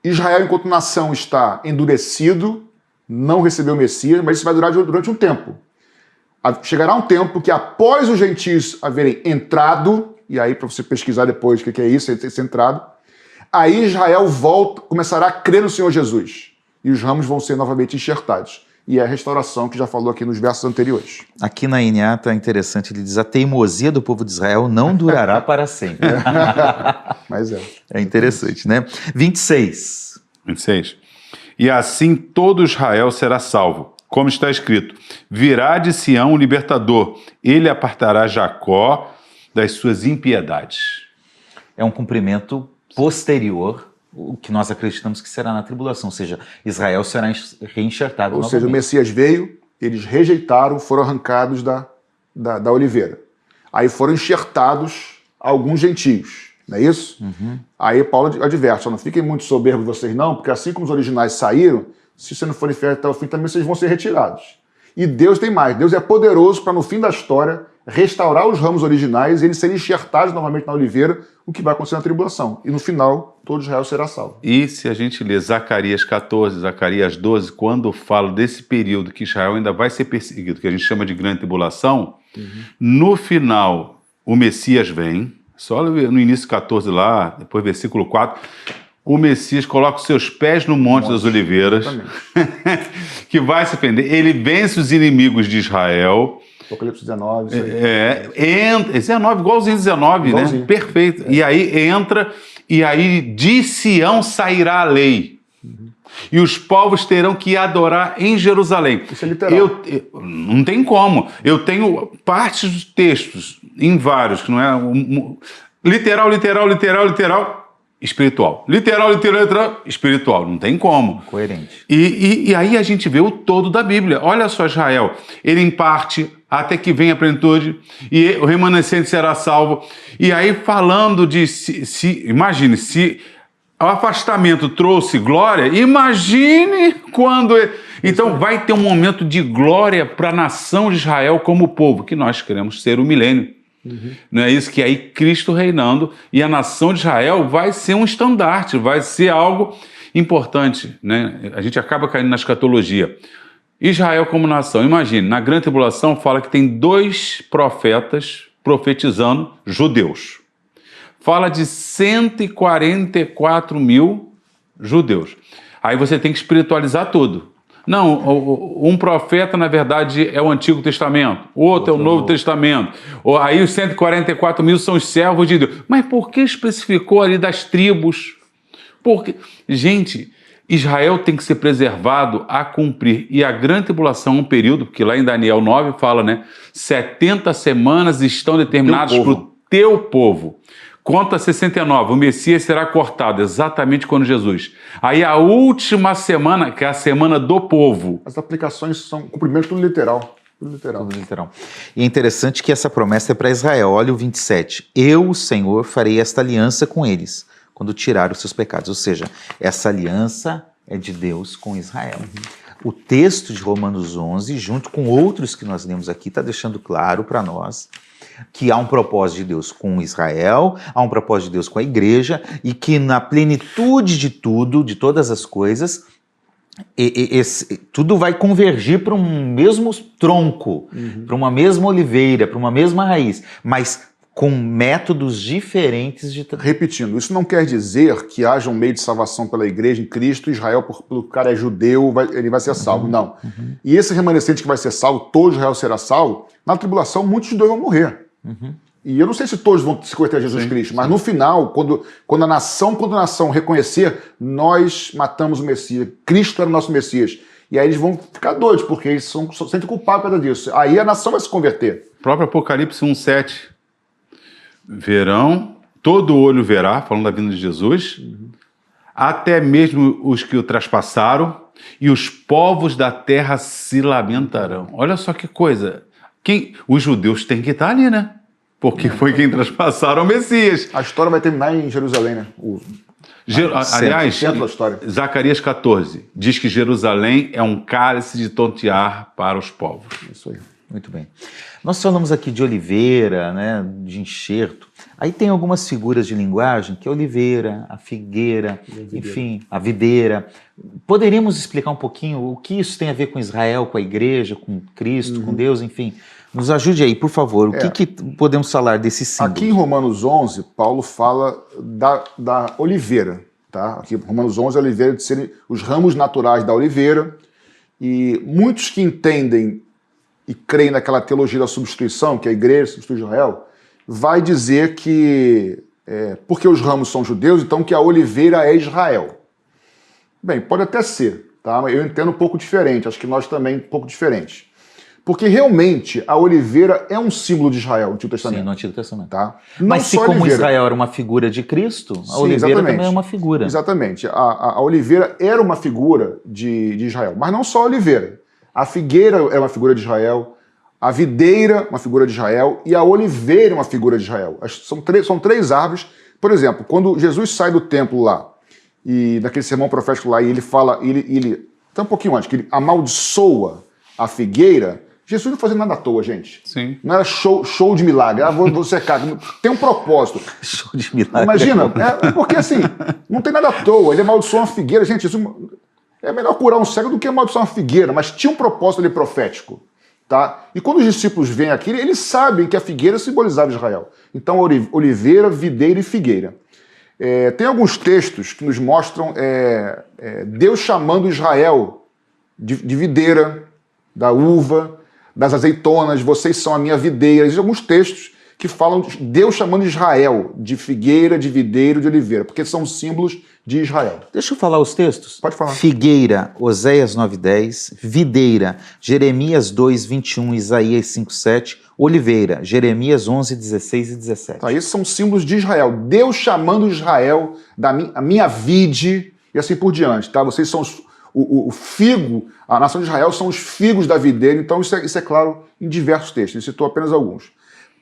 Israel, enquanto nação, está endurecido, não recebeu o Messias, mas isso vai durar durante um tempo. Chegará um tempo que, após os gentios haverem entrado, e aí para você pesquisar depois o que é isso, esse entrado, aí Israel começará a crer no Senhor Jesus, e os ramos vão ser novamente enxertados. E é a restauração que já falou aqui nos versos anteriores. Aqui na NA está interessante, ele diz: a teimosia do povo de Israel não durará para sempre. Mas é. É interessante, né? 26. E assim todo Israel será salvo, como está escrito: virá de Sião o libertador, ele apartará Jacó das suas impiedades. É um cumprimento posterior, o que nós acreditamos que será na tribulação, ou seja, Israel será reenxertado novamente. Ou seja, o Messias veio, eles rejeitaram, foram arrancados da oliveira. Aí foram enxertados alguns gentios, não é isso? Aí Paulo adverte: não fiquem muito soberbos vocês não, porque assim como os originais saíram, se vocês não forem fiéis até o fim, também vocês vão ser retirados. E Deus tem mais, Deus é poderoso para no fim da história restaurar os ramos originais e eles serem enxertados novamente na oliveira, o que vai acontecer na tribulação. E no final, todo Israel será salvo. E se a gente ler Zacarias 14, Zacarias 12, quando fala desse período que Israel ainda vai ser perseguido, que a gente chama de grande tribulação, no final o Messias vem, só no início 14 lá, depois versículo 4, o Messias coloca os seus pés no Monte das Oliveiras, que vai se prender. Ele vence os inimigos de Israel. Apocalipse 19, isso aí. 19, igualzinho 19, Igualzinho. né? Perfeito. E aí entra, e aí de Sião sairá a lei. E os povos terão que adorar em Jerusalém. Isso é literal. Não tem como. Eu tenho partes dos textos, em vários, que não é... literal, espiritual. Literal, espiritual. Não tem como. Coerente. E aí a gente vê o todo da Bíblia. Olha só Israel. Ele em parte, até que venha a plenitude, e o remanescente será salvo. E aí falando de... imagine, se o afastamento trouxe glória, imagine quando... Então vai ter um momento de glória para a nação de Israel como povo, que nós queremos ser o milênio. Não é isso? Que aí Cristo reinando e a nação de Israel vai ser um estandarte, vai ser algo importante, né? A gente acaba caindo na escatologia. Israel como nação, imagine, na grande tribulação fala que tem 2 profetas profetizando judeus. Fala de 144 mil judeus. Aí você tem que espiritualizar tudo. Não, um profeta, na verdade, é o Antigo Testamento, outro é o Novo Testamento. Aí os 144 mil são os servos de Deus. Mas por que especificou ali das tribos? Porque, gente, Israel tem que ser preservado a cumprir. E a grande tribulação é um período, porque lá em Daniel 9 fala, né? 70 semanas estão determinadas para o teu povo. Conta 69, o Messias será cortado exatamente quando Jesus. Aí a última semana, que é a semana do povo. As aplicações são cumprimento tudo literal. Tudo literal. E é interessante que essa promessa é para Israel. Olha o 27. Eu, o Senhor, farei esta aliança com eles, quando tirar os seus pecados. Ou seja, essa aliança é de Deus com Israel. O texto de Romanos 11, junto com outros que nós lemos aqui, está deixando claro para nós que há um propósito de Deus com Israel, há um propósito de Deus com a igreja, e que na plenitude de tudo, de todas as coisas, tudo vai convergir para um mesmo tronco, para uma mesma oliveira, para uma mesma raiz, mas com métodos diferentes de... Repetindo, isso não quer dizer que haja um meio de salvação pela igreja em Cristo, Israel, porque o cara é judeu, ele vai ser salvo. Não. E esse remanescente que vai ser salvo, todo Israel será salvo, na tribulação muitos judeus vão morrer. E eu não sei se todos vão se converter a Jesus Cristo, mas no final, quando a nação reconhecer, nós matamos o Messias, Cristo era o nosso Messias. E aí eles vão ficar doidos, porque eles se sentem culpados por causa disso. Aí a nação vai se converter. O próprio Apocalipse 1,7. Verão, todo olho verá, falando da vinda de Jesus, até mesmo os que o traspassaram, e os povos da terra se lamentarão. Olha só que coisa. Os judeus têm que estar ali, né? Porque foi quem traspassaram o Messias. A história vai terminar em Jerusalém, né? Aliás, centro da história. Zacarias 14 diz que Jerusalém é um cálice de tontear para os povos. Isso aí. Muito bem. Nós falamos aqui de oliveira, né, de enxerto. Aí tem algumas figuras de linguagem, que é a oliveira, a figueira, enfim, a videira. Poderíamos explicar um pouquinho o que isso tem a ver com Israel, com a igreja, com Cristo, com Deus, enfim. Nos ajude aí, por favor. O que podemos falar desse símbolo? Aqui em Romanos 11, Paulo fala da oliveira. Tá? Aqui em Romanos 11, a oliveira de serem os ramos naturais da oliveira. E muitos que entendem e creem naquela teologia da substituição, que a igreja substitui Israel, vai dizer que, porque os ramos são judeus, então que a oliveira é Israel. Bem, pode até ser, tá? Eu entendo um pouco diferente, acho que nós também um pouco diferentes. Porque realmente a oliveira é um símbolo de Israel no Antigo Testamento. Sim, no Antigo Testamento. Tá? Mas se como Israel era uma figura de Cristo, a oliveira também é uma figura. Exatamente. A oliveira era uma figura de Israel, mas não só a oliveira. A figueira é uma figura de Israel, a videira uma figura de Israel e a oliveira uma figura de Israel. São três árvores. Por exemplo, quando Jesus sai do templo lá, e naquele sermão profético lá, e ele fala, até um pouquinho antes, que ele amaldiçoa a figueira, Jesus não fazia nada à toa, gente. Sim. Não era show de milagre. Vou secar. Tem um propósito. Show de milagre. Imagina, porque assim, não tem nada à toa. Ele amaldiçoou uma figueira. Gente, isso é melhor curar um cego do que amaldiçoar uma figueira, mas tinha um propósito ali profético. Tá? E quando os discípulos vêm aqui, eles sabem que a figueira simbolizava Israel. Então, oliveira, videira e figueira. Tem alguns textos que nos mostram Deus chamando Israel de videira, da uva, das azeitonas, vocês são a minha videira. Existem alguns textos que falam de Deus chamando Israel de figueira, de videiro, de oliveira, porque são símbolos de Israel. Deixa eu falar os textos. Pode falar. Figueira, Oséias 9:10, videira, Jeremias 2:21, Isaías 5:7, oliveira, Jeremias 11:16 e 17. Tá, esses são símbolos de Israel. Deus chamando Israel da minha vide e assim por diante. Tá? Vocês são o figo, a nação de Israel são os figos da videira, então isso é claro em diversos textos. Ele citou apenas alguns.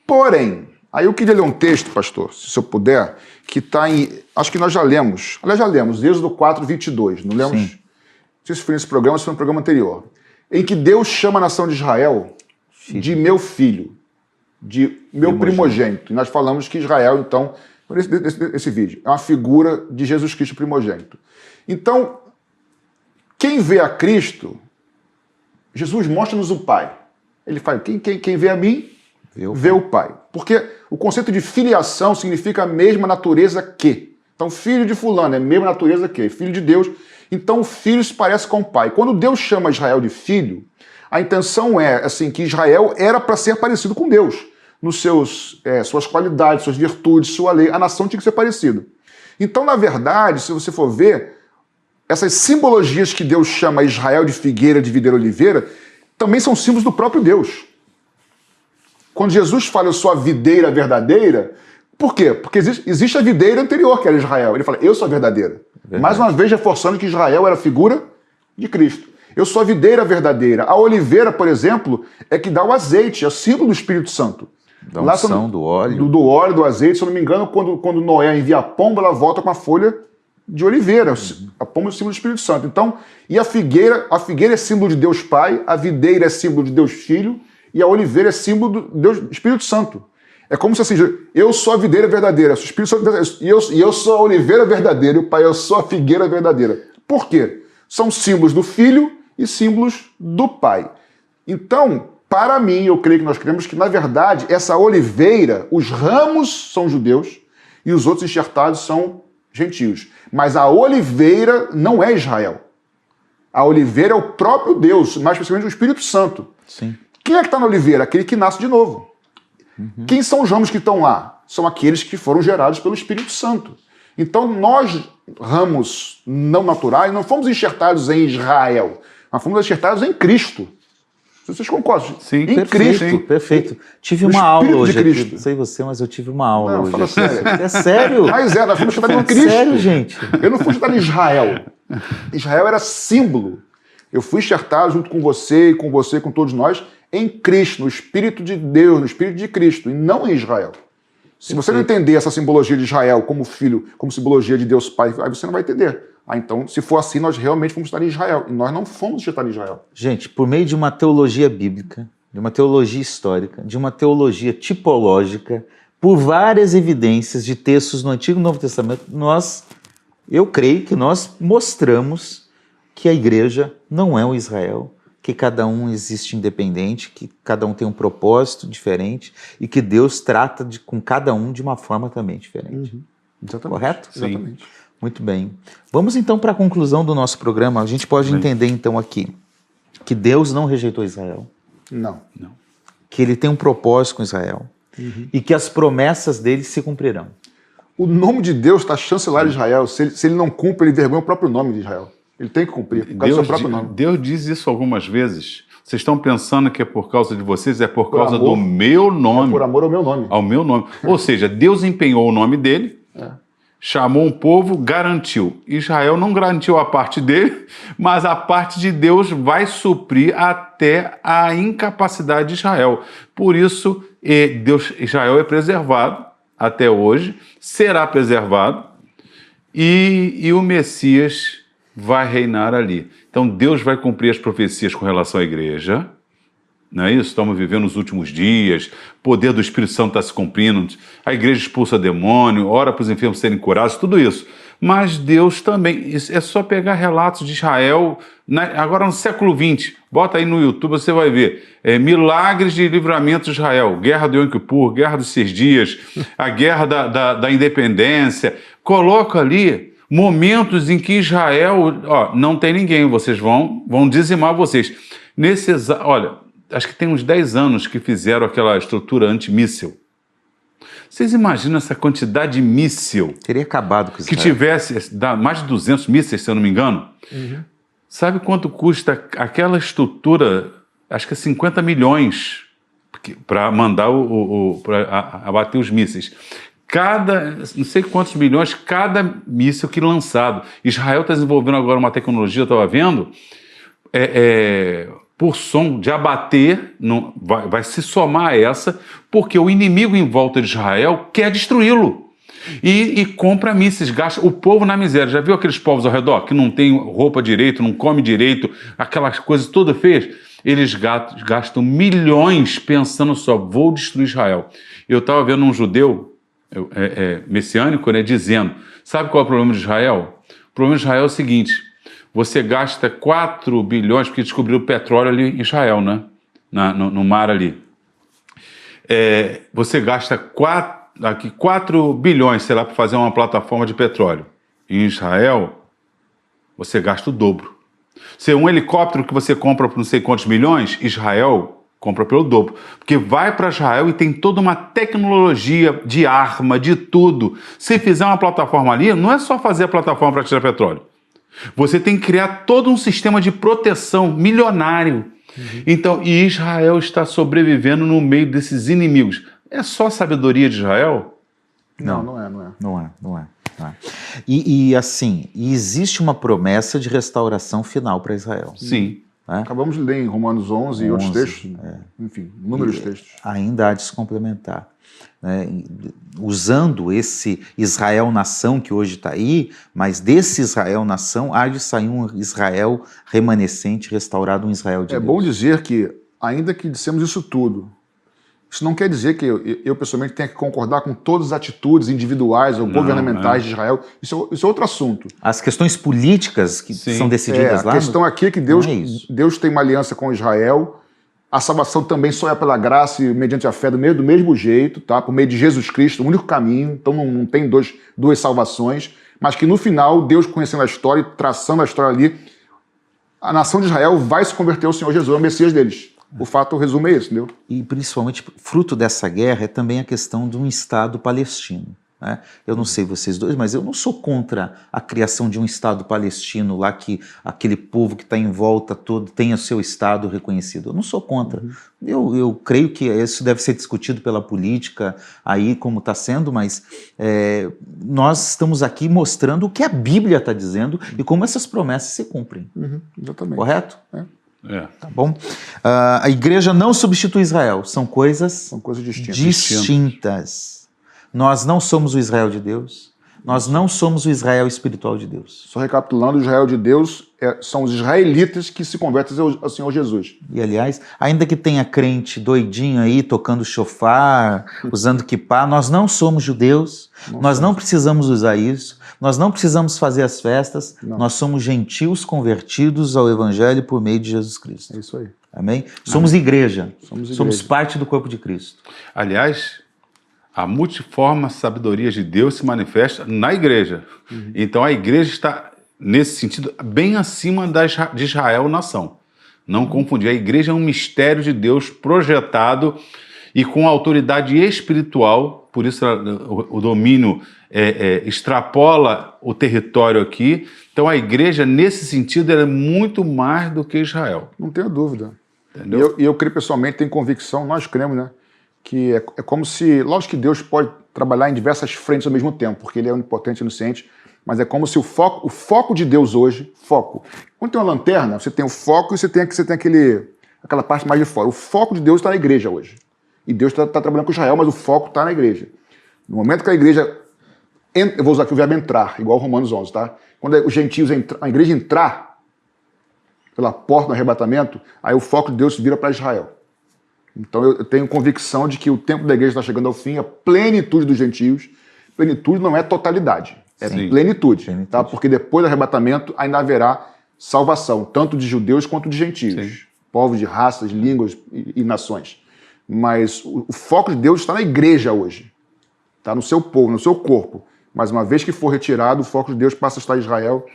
Porém, aí eu queria ler um texto, pastor, se eu puder, que está em... Acho que nós já lemos. Aliás, já lemos, Êxodo 4:22. Não lemos? Sim. Não sei se foi nesse programa, se foi no programa anterior. Em que Deus chama a nação de Israel de meu filho, de meu primogênito. E nós falamos que Israel, então, nesse vídeo, é uma figura de Jesus Cristo primogênito. Então, quem vê a Cristo, Jesus mostra-nos o Pai. Ele fala, quem vê a mim, vê o Pai. Porque o conceito de filiação significa a mesma natureza que. Então, filho de fulano é a mesma natureza que, filho de Deus. Então, o filho se parece com o pai. Quando Deus chama Israel de filho, a intenção é assim que Israel era para ser parecido com Deus, nos suas qualidades, suas virtudes, sua lei. A nação tinha que ser parecida. Então, na verdade, se você for ver, essas simbologias que Deus chama Israel de figueira, de videira, oliveira, também são símbolos do próprio Deus. Quando Jesus fala, eu sou a videira verdadeira, por quê? Porque existe a videira anterior, que era Israel. Ele fala, eu sou a verdadeira. Verdade. Mais uma vez reforçando que Israel era a figura de Cristo. Eu sou a videira verdadeira. A oliveira, por exemplo, é que dá o azeite, é o símbolo do Espírito Santo. Da unção, do óleo. Do óleo, do azeite. Se eu não me engano, quando Noé envia a pomba, ela volta com a folha de oliveira. A pomba é o símbolo do Espírito Santo. Então, e a figueira é símbolo de Deus Pai, a videira é símbolo de Deus Filho, e a oliveira é símbolo do Deus Espírito Santo. É como se assim, eu sou a videira verdadeira, o Espírito Santo, e eu sou a oliveira verdadeira, e o Pai, eu sou a figueira verdadeira. Por quê? São símbolos do Filho e símbolos do Pai. Então, para mim, eu creio que nós cremos que, na verdade, essa oliveira, os ramos são judeus e os outros enxertados são gentios. Mas a oliveira não é Israel. A oliveira é o próprio Deus, mais especificamente o Espírito Santo. Sim. Quem é que está na oliveira? Aquele que nasce de novo. Quem são os ramos que estão lá? São aqueles que foram gerados pelo Espírito Santo. Então nós, ramos não naturais, não fomos enxertados em Israel, nós fomos enxertados em Cristo. Vocês concordam? Sim, em perfeito, Cristo. Perfeito. Tive uma aula hoje aqui, não sei você, mas eu tive uma aula hoje. Fala sério. É sério? Mas nós fomos enxertados em Cristo. Sério, gente? Eu não fui enxertado em Israel. Israel era símbolo. Eu fui enxertado junto com você, com todos nós, em Cristo, no Espírito de Deus, no Espírito de Cristo, e não em Israel. Se você não entender essa simbologia de Israel como filho, como simbologia de Deus Pai, aí você não vai entender. Então, se for assim, nós realmente vamos estar em Israel. E nós não fomos estar em Israel. Gente, por meio de uma teologia bíblica, de uma teologia histórica, de uma teologia tipológica, por várias evidências de textos no Antigo e Novo Testamento, eu creio que nós mostramos que a igreja não é o Israel, que cada um existe independente, que cada um tem um propósito diferente e que Deus trata com cada um de uma forma também diferente. Exatamente. Correto? Sim. Exatamente. Muito bem. Vamos então para a conclusão do nosso programa. A gente pode entender então aqui que Deus não rejeitou Israel. Não. Que ele tem um propósito com Israel e que as promessas dele se cumprirão. O nome de Deus está chancelar Israel. Se ele não cumpre, ele vergonha o próprio nome de Israel. Ele tem que cumprir, por causa do seu próprio nome. Deus diz isso algumas vezes. Vocês estão pensando que é por causa de vocês, é por causa amor, do meu nome. É por amor ao meu nome. Ao meu nome. Ou seja, Deus empenhou o nome dele, chamou um povo, garantiu. Israel não garantiu a parte dele, mas a parte de Deus vai suprir até a incapacidade de Israel. Por isso, Israel é preservado até hoje, será preservado, e o Messias vai reinar ali. Então Deus vai cumprir as profecias com relação à igreja, não é isso? Estamos vivendo os últimos dias, o poder do Espírito Santo está se cumprindo, a igreja expulsa demônio, ora para os enfermos serem curados, tudo isso. Mas Deus também. É só pegar relatos de Israel, agora no século XX. Bota aí no YouTube, você vai ver. Milagres de livramento de Israel. Guerra do Yom Kippur, Guerra dos 6 Dias, a Guerra da Independência. Coloca ali momentos em que Israel... não tem ninguém, vocês vão dizimar vocês. Olha, acho que tem uns 10 anos que fizeram aquela estrutura antimíssil. Vocês imaginam essa quantidade de míssil? Teria acabado com isso. Que tivesse mais de 200 mísseis, se eu não me engano. Uhum. Sabe quanto custa aquela estrutura? Acho que é 50 milhões para mandar para abater os mísseis. Não sei quantos milhões, cada míssil que lançado. Israel está desenvolvendo agora uma tecnologia, eu estava vendo, por som, de abater, vai se somar a essa, porque o inimigo em volta de Israel quer destruí-lo. E compra mísseis, gasta o povo na miséria. Já viu aqueles povos ao redor que não tem roupa direito, não come direito, aquelas coisas todas feias? Eles gastam milhões pensando só, vou destruir Israel. Eu estava vendo um judeu messiânico, né, dizendo, sabe qual é o problema de Israel? O problema de Israel é o seguinte: você gasta 4 bilhões, porque descobriu petróleo ali em Israel, né? No mar ali. Você gasta 4 bilhões, sei lá, para fazer uma plataforma de petróleo. Em Israel, você gasta o dobro. Se um helicóptero que você compra por não sei quantos milhões, Israel compra pelo dobro. Porque vai para Israel e tem toda uma tecnologia de arma, de tudo. Se fizer uma plataforma ali, não é só fazer a plataforma para tirar petróleo. Você tem que criar todo um sistema de proteção milionário. Uhum. Então, e Israel está sobrevivendo no meio desses inimigos. É só sabedoria de Israel? Não é. E assim, existe uma promessa de restauração final para Israel. Sim. Acabamos de ler em Romanos 11 e outros textos. Enfim, inúmeros textos. Ainda há de se complementar. Usando esse Israel-nação que hoje está aí, mas desse Israel-nação há de sair um Israel remanescente, restaurado, um Israel de Deus. É bom dizer que, ainda que dissemos isso tudo, isso não quer dizer que eu pessoalmente tenha que concordar com todas as atitudes individuais ou governamentais de Israel. Isso é outro assunto. As questões políticas que são decididas lá... A questão aqui é que Deus tem uma aliança com Israel. A salvação também só é pela graça e mediante a fé do mesmo jeito, tá? Por meio de Jesus Cristo, o único caminho. Então não tem duas salvações. Mas que no final, Deus conhecendo a história e traçando a história ali, a nação de Israel vai se converter ao Senhor Jesus, ao Messias deles. O fato, o resumo é esse, entendeu? E principalmente, fruto dessa guerra é também a questão de um Estado palestino. Né? Eu não sei vocês dois, mas eu não sou contra a criação de um Estado palestino lá, que aquele povo que está em volta todo tenha seu Estado reconhecido. Eu não sou contra. Eu creio que isso deve ser discutido pela política aí, como está sendo, mas nós estamos aqui mostrando o que a Bíblia está dizendo e como essas promessas se cumprem. Exatamente. Correto? Tá bom? A igreja não substitui Israel, são coisas distintas. Nós não somos o Israel de Deus, nós não somos o Israel espiritual de Deus. Só recapitulando, o Israel de Deus são os israelitas que se convertem ao Senhor Jesus. E aliás, ainda que tenha crente doidinho aí, tocando chofar, usando quipá, nós não somos judeus, nós não precisamos usar isso, nós não precisamos fazer as festas, nós somos gentios convertidos ao Evangelho por meio de Jesus Cristo. É isso aí. Amém? Somos igreja, somos parte do corpo de Cristo. Aliás, a multiforme sabedoria de Deus se manifesta na igreja. Então a igreja está, nesse sentido, bem acima de Israel, nação. Não confundir. A igreja é um mistério de Deus projetado e com autoridade espiritual, por isso o domínio extrapola o território aqui. Então a igreja, nesse sentido, é muito mais do que Israel. Não tenho dúvida. Entendeu? Eu creio pessoalmente, tenho convicção, nós cremos, né? Que é como se, lógico que Deus pode trabalhar em diversas frentes ao mesmo tempo, porque Ele é onipotente e onisciente, mas é como se o foco de Deus hoje, quando tem uma lanterna, você tem o foco e você tem aquela parte mais de fora. O foco de Deus está na igreja hoje. E Deus está trabalhando com Israel, mas o foco está na igreja. No momento que a igreja, eu vou usar aqui o verbo entrar, igual Romanos 11, tá? Quando os gentios, a igreja entrar pela porta do arrebatamento, aí o foco de Deus vira para Israel. Então eu tenho convicção de que o tempo da igreja está chegando ao fim, a plenitude dos gentios. Plenitude não é totalidade. É Sim. plenitude, tá? Porque depois do arrebatamento ainda haverá salvação, tanto de judeus quanto de gentios, povos de raças, línguas e nações. Mas o foco de Deus está na igreja hoje, está no seu povo, no seu corpo. Mas uma vez que for retirado, o foco de Deus passa a estar em Israel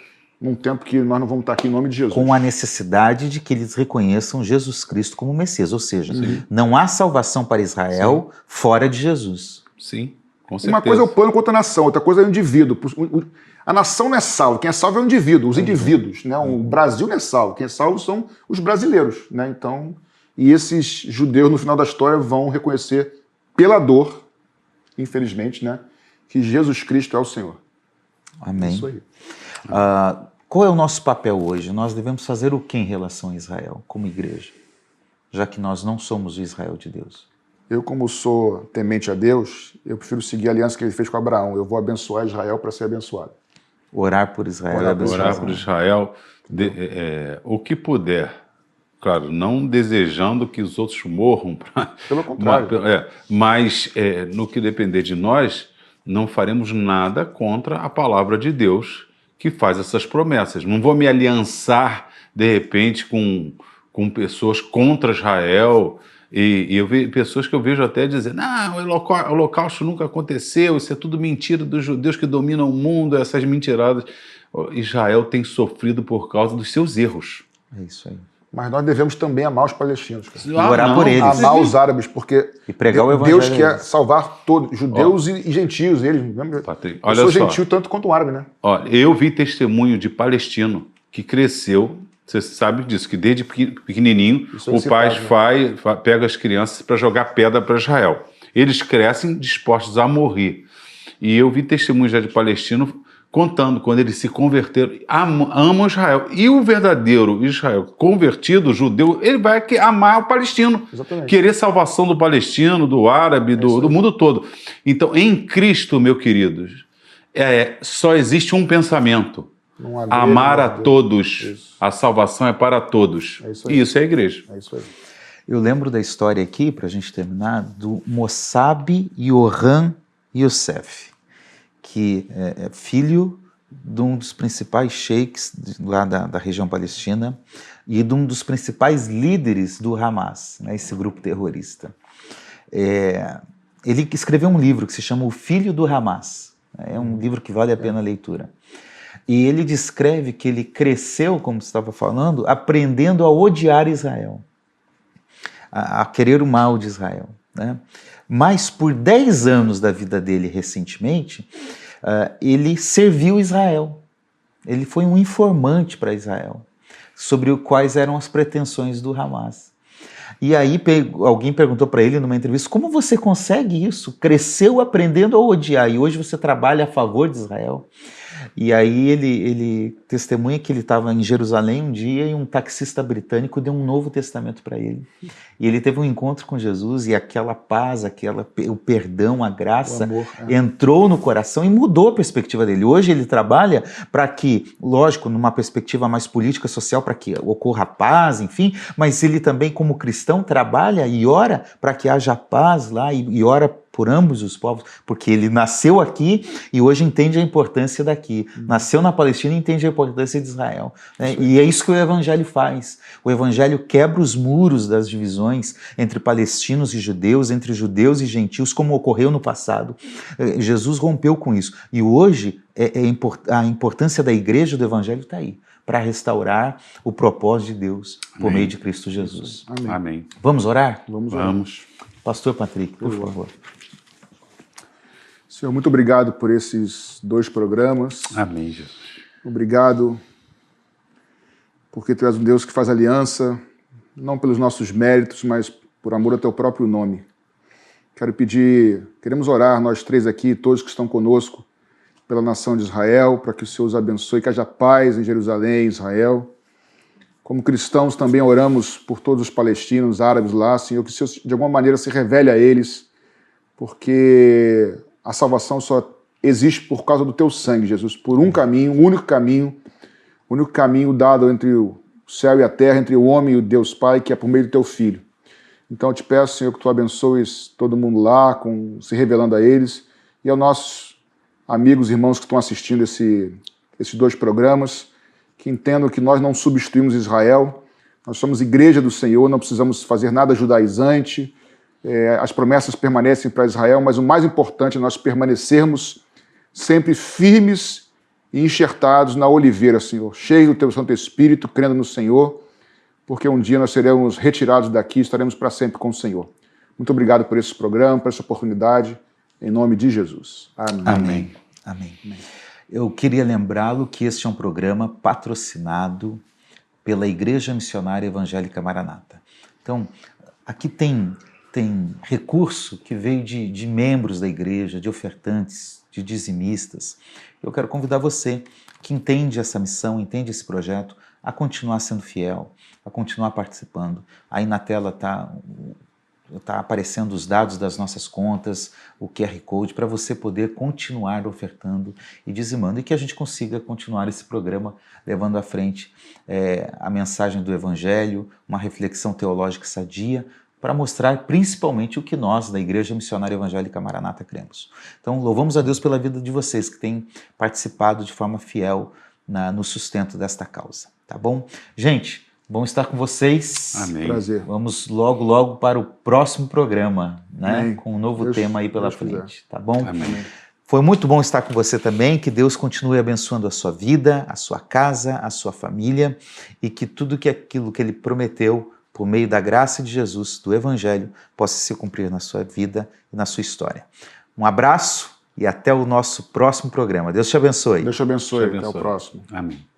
num tempo que nós não vamos estar aqui em nome de Jesus. Com a necessidade de que eles reconheçam Jesus Cristo como Messias. Ou seja, não há salvação para Israel fora de Jesus. Sim, com certeza. Uma coisa é o plano contra a nação, outra coisa é o indivíduo. A nação não é salva, quem é salvo é o indivíduo, os indivíduos. Né? O Brasil não é salvo, quem é salvo são os brasileiros. Né? Então, e esses judeus, no final da história, vão reconhecer pela dor, infelizmente, né, que Jesus Cristo é o Senhor. Amém. Isso aí. Qual é o nosso papel hoje? Nós devemos fazer o que em relação a Israel, como igreja? Já que nós não somos o Israel de Deus. Eu, como sou temente a Deus, eu prefiro seguir a aliança que ele fez com Abraão. Eu vou abençoar Israel para ser abençoado. Orar por Israel. Orar por Israel, o que puder. Claro, não desejando que os outros morram. Pelo contrário. Mas no que depender de nós, não faremos nada contra a palavra de Deus que faz essas promessas. Não vou me aliançar, de repente, com pessoas contra Israel. E eu vejo pessoas que eu vejo até dizer, não, o holocausto nunca aconteceu, isso é tudo mentira dos judeus que dominam o mundo, essas mentiradas. Israel tem sofrido por causa dos seus erros. É isso aí. Mas nós devemos também amar os palestinos. E orar por eles. Amar os árabes, porque e pregar o evangelho Deus quer salvar todos, judeus e gentios. Eles, Patrick, eu sou gentil tanto quanto um árabe, né? Olha, eu vi testemunho de palestino que cresceu, você sabe disso, que desde pequenininho o pai pega as crianças para jogar pedra para Israel. Eles crescem dispostos a morrer. E eu vi testemunho já de palestino contando, quando eles se converteram, amam Israel. E o verdadeiro Israel convertido, judeu, ele vai amar o palestino. Exatamente. Querer salvação do palestino, do árabe, do mundo todo. Então, em Cristo, meu querido, só existe um pensamento. Amar a todos. Isso. A salvação é para todos. E isso é a igreja. É isso aí. Eu lembro da história aqui, para a gente terminar, do Mossab Yohan Youssef, que é filho de um dos principais sheiks lá da região palestina e de um dos principais líderes do Hamas, né, esse grupo terrorista. Ele escreveu um livro que se chama O Filho do Hamas. É um livro que vale a pena a leitura. E ele descreve que ele cresceu, como você estava falando, aprendendo a odiar Israel, a querer o mal de Israel, né? Mas por 10 anos da vida dele recentemente, ele serviu Israel. Ele foi um informante para Israel, sobre quais eram as pretensões do Hamas. E aí alguém perguntou para ele numa entrevista, como você consegue isso? Cresceu aprendendo a odiar e hoje você trabalha a favor de Israel? E aí ele testemunha que ele estava em Jerusalém um dia e um taxista britânico deu um Novo Testamento para ele. E ele teve um encontro com Jesus e aquela paz, o perdão, a graça, amor, entrou no coração e mudou a perspectiva dele. Hoje ele trabalha para que, lógico, numa perspectiva mais política, social, para que ocorra paz, enfim, mas ele também, como cristão, trabalha e ora para que haja paz lá e ora por ambos os povos, porque ele nasceu aqui e hoje entende a importância daqui. Nasceu na Palestina e entende a importância de Israel. Né? E é isso que o Evangelho faz. O Evangelho quebra os muros das divisões entre palestinos e judeus, entre judeus e gentios, como ocorreu no passado. Jesus rompeu com isso. E hoje a importância da igreja do Evangelho está aí, para restaurar o propósito de Deus por meio de Cristo Jesus. Amém. Vamos orar? Vamos. Pastor Patrick, por favor. Senhor, muito obrigado por esses 2 programas. Amém, Jesus. Obrigado porque Tu és um Deus que faz aliança, não pelos nossos méritos, mas por amor ao Teu próprio nome. Queremos orar, nós 3 aqui, todos que estão conosco, pela nação de Israel, para que o Senhor os abençoe, que haja paz em Jerusalém, Israel. Como cristãos também oramos por todos os palestinos, árabes lá, Senhor, que o Senhor de alguma maneira se revele a eles, porque a salvação só existe por causa do Teu sangue, Jesus, por um caminho, o único caminho dado entre o céu e a terra, entre o homem e o Deus Pai, que é por meio do Teu Filho. Então eu te peço, Senhor, que Tu abençoes todo mundo lá, se revelando a eles, e aos nossos amigos e irmãos que estão assistindo esses 2 programas, que entendam que nós não substituímos Israel, nós somos igreja do Senhor, não precisamos fazer nada judaizante, as promessas permanecem para Israel, mas o mais importante é nós permanecermos sempre firmes e enxertados na oliveira, Senhor, cheios do Teu Santo Espírito, crendo no Senhor, porque um dia nós seremos retirados daqui e estaremos para sempre com o Senhor. Muito obrigado por esse programa, por essa oportunidade, em nome de Jesus. Amém. Amém. Amém. Amém. Eu queria lembrá-lo que este é um programa patrocinado pela Igreja Missionária Evangélica Maranata. Então, aqui tem recurso que veio de membros da igreja, de ofertantes, de dizimistas. Eu quero convidar você que entende essa missão, entende esse projeto, a continuar sendo fiel, a continuar participando. Aí na tela está aparecendo os dados das nossas contas, o QR Code, para você poder continuar ofertando e dizimando, e que a gente consiga continuar esse programa levando à frente a mensagem do Evangelho, uma reflexão teológica sadia, para mostrar principalmente o que nós, da Igreja Missionária Evangélica Maranata, cremos. Então, louvamos a Deus pela vida de vocês que têm participado de forma fiel no sustento desta causa, tá bom? Gente, bom estar com vocês. Amém. Prazer. Vamos logo para o próximo programa, né? Amém. Com um novo Deus, tema aí pela Deus frente, tá bom? Amém. Foi muito bom estar com você também, que Deus continue abençoando a sua vida, a sua casa, a sua família, e que tudo aquilo que Ele prometeu, por meio da graça de Jesus, do Evangelho, possa se cumprir na sua vida e na sua história. Um abraço e até o nosso próximo programa. Deus te abençoe. Deus te abençoe. Te Até o abençoe. próximo. Amém.